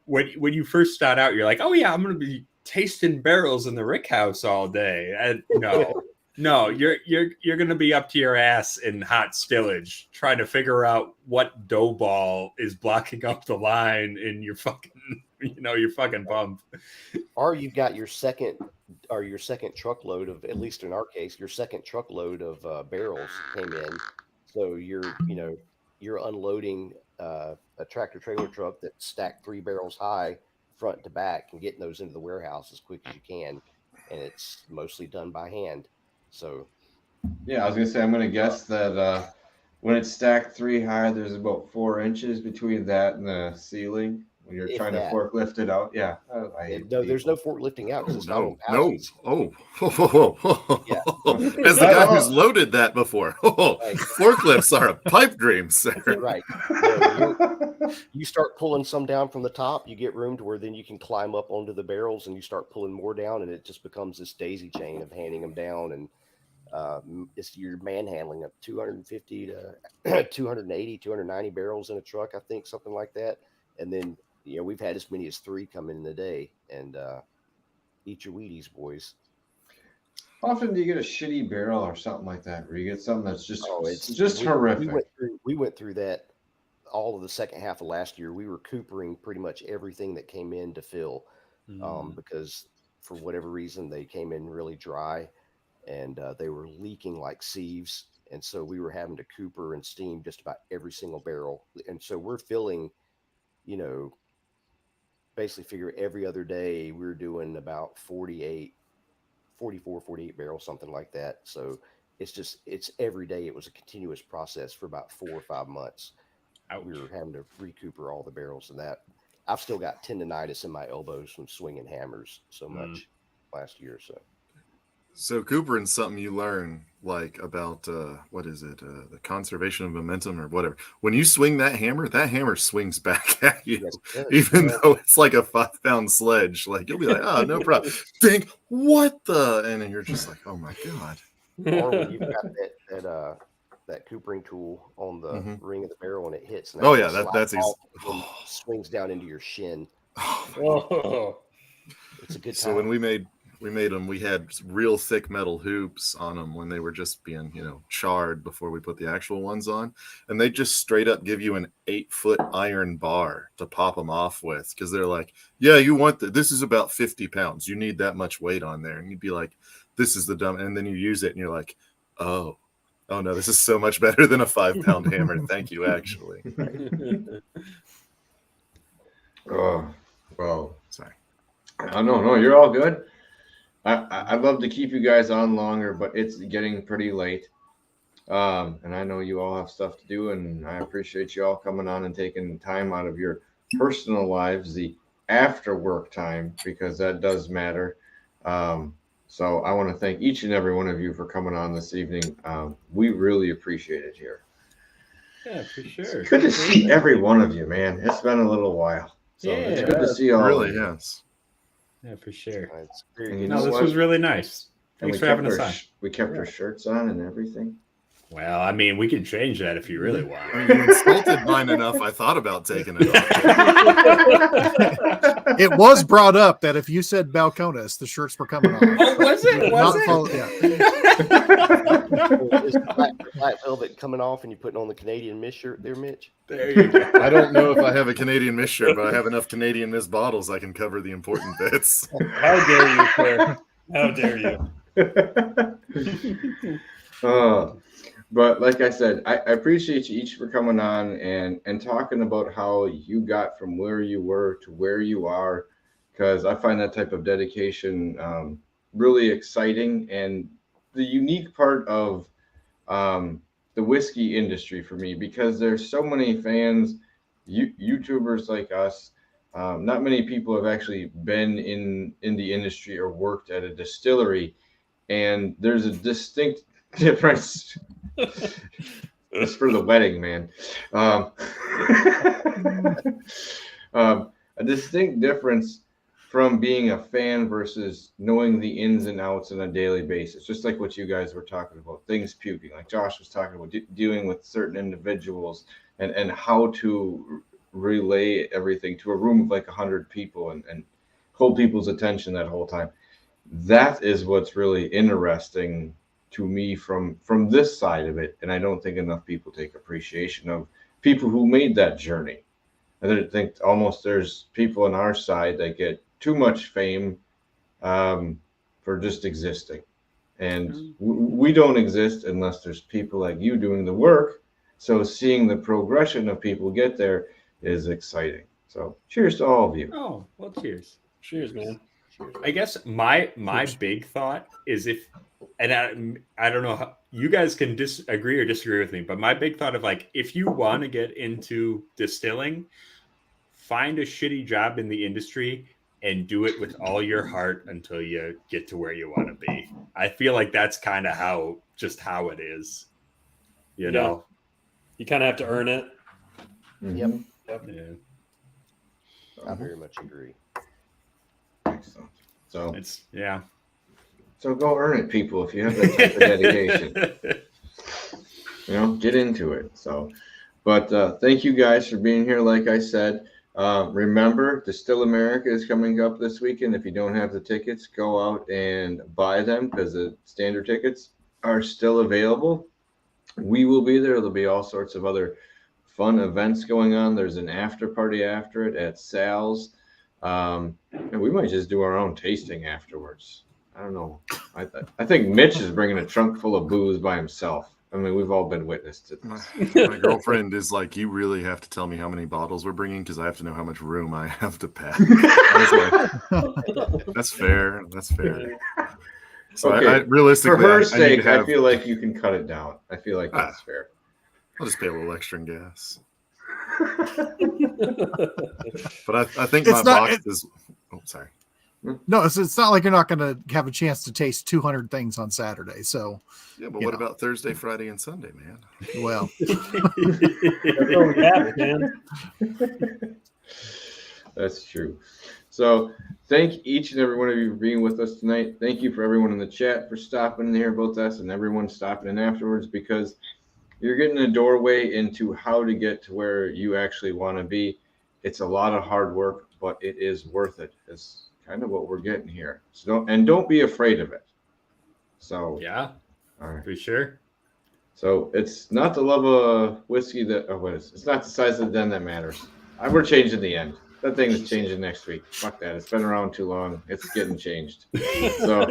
when you first start out, you're like, oh yeah, I'm gonna be tasting barrels in the rick house all day. And no, you're gonna be up to your ass in hot stillage, trying to figure out what dough ball is blocking up the line in your fucking pump. Or you've got your second truckload of, at least in our case, your second truckload of barrels came in. So you're unloading a tractor trailer truck that stacked 3 barrels high front to back and getting those into the warehouse as quick as you can. And it's mostly done by hand. So yeah, I was gonna say, I'm gonna guess that when it's stacked 3 high, there's about 4 inches between that and the ceiling. when you're If trying that. to forklift it out. Yeah. I hate No, there's no people. forklifting out because Oh, it's not on no. pallets. Yeah. As the guy who's loaded that before, Right. forklifts are a pipe dream, sir. Right. No, you start pulling some down from the top, you get room to where then you can climb up onto the barrels and you start pulling more down, and it just becomes this daisy chain of handing them down. And you're manhandling up 250 to 280, 290 barrels in a truck, I think, something like that. And then, we've had as many as 3 come in a day, and eat your Wheaties, boys. How often do you get a shitty barrel or something like that, where you get something that's just We horrific? We went through that all of the second half of last year. We were coopering pretty much everything that came in to fill, because for whatever reason they came in really dry, and they were leaking like sieves, and so we were having to cooper and steam just about every single barrel. And so we're filling, basically figure every other day we were doing about 44, 48 barrels, something like that. So it's every day. It was a continuous process for about 4 or 5 months. Ouch. We were having to recooper all the barrels, and that I've still got tendonitis in my elbows from swinging hammers so much last year. So Coopering's something you learn, like, about what is it, the conservation of momentum or whatever. When you swing that hammer swings back at you, Yes, even though it's like a 5-pound sledge. Like, you'll be like, oh, no problem. Think, what the? And then you're just like, oh my god. Or when you've got that coopering tool on the ring of the barrel and it hits. And Oh yeah, that's easy. Swings down into your shin. Oh. It's a good time. So when we made them, we had real thick metal hoops on them when they were just being, charred before we put the actual ones on. And they just straight up give you an 8-foot iron bar to pop them off with, because they're like, yeah, you want this is about 50 pounds. You need that much weight on there. And you'd be like, this is the dumb. And then you use it and you're like, oh no, this is so much better than a 5-pound hammer. Thank you, actually. Oh, well, Sorry. No, you're all good. I'd love to keep you guys on longer, but it's getting pretty late. And I know you all have stuff to do, and I appreciate you all coming on and taking time out of your personal lives, the after work time, because that does matter. So I want to thank each and every one of you for coming on this evening. We really appreciate it here. Yeah, for sure. It's good to see every one of you, man. It's been a little while. So it's good to see all Really, of you. yes. Yeah, for sure. It's very And you No, know this what? was really nice. And Thanks for having us on. We kept our shirts on and everything. Well, I mean, we can change that if you really want. I mean, you insulted mine enough. I thought about taking it off. It was brought up that if you said Balcones, the shirts were coming off. Oh, was it? Was it? Is the black velvet coming off and you putting on the Canadian Miss shirt there, Mitch? There you go. I don't know if I have a Canadian Miss shirt, but I have enough Canadian Miss bottles I can cover the important bits. How dare you, sir? How dare you? But like I said, I appreciate you each for coming on and talking about how you got from where you were to where you are, because I find that type of dedication really exciting and the unique part of the whiskey industry for me, because there's so many fans, YouTubers like us. Not many people have actually been in the industry or worked at a distillery, and there's a distinct difference. It's for the wedding, man. A distinct difference from being a fan versus knowing the ins and outs on a daily basis, just like what you guys were talking about, things puking, like Josh was talking about, dealing with certain individuals and how to relay everything to a room of like 100 people and hold people's attention that whole time. That is what's really interesting to me from this side of it, and I don't think enough people take appreciation of people who made that journey. I think almost there's people on our side that get too much fame for just existing, and we don't exist unless there's people like you doing the work. So seeing the progression of people get there is exciting. So cheers to all of you. Oh, well, cheers. Cheers, man. I guess my big thought is and I don't know how you guys can disagree or disagree with me, but my big thought of like, if you want to get into distilling, find a shitty job in the industry and do it with all your heart until you get to where you want to be. I feel like that's kind of how it is. You know, you kind of have to earn it. Mhm. Yep. Yeah. I very much agree. Excellent. So So go earn it, people, if you have that type of dedication. Get into it. So, but thank you guys for being here. Like I said, remember, Distill America is coming up this weekend. If you don't have the tickets, go out and buy them because the standard tickets are still available. We will be there. There'll be all sorts of other fun events going on. There's an after party after it at Sal's. And we might just do our own tasting afterwards. I don't know. I think Mitch is bringing a trunk full of booze by himself. I mean, we've all been witness to this. My girlfriend is like, you really have to tell me how many bottles we're bringing because I have to know how much room I have to pack. I was like, that's fair. That's fair. So Okay. I realistically, for her I need sake, to have, I feel like you can cut it down. I feel like that's fair. I'll just pay a little extra in gas. But I think It's my not- box is. Oh, sorry. No, it's not like you're not going to have a chance to taste 200 things on Saturday. So, Yeah, but what about Thursday, Friday, and Sunday, man? well, That's all we have, man. That's true. So thank each and every one of you for being with us tonight. Thank you for everyone in the chat for stopping in here with us and everyone stopping in afterwards, because you're getting a doorway into how to get to where you actually want to be. It's a lot of hard work, but it is worth it. It's kind of what we're getting here. So don't be afraid of it. So yeah, all right. for sure. So it's not the love of whiskey that, what is it? It's not the size of the den that matters. We're changing the end. That thing is changing next week. Fuck that. It's been around too long. It's getting changed. So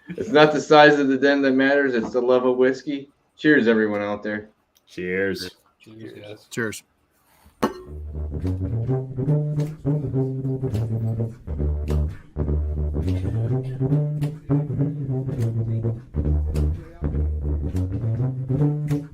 it's not the size of the den that matters. It's the love of whiskey. Cheers, everyone out there. Cheers. cheers. Thank you.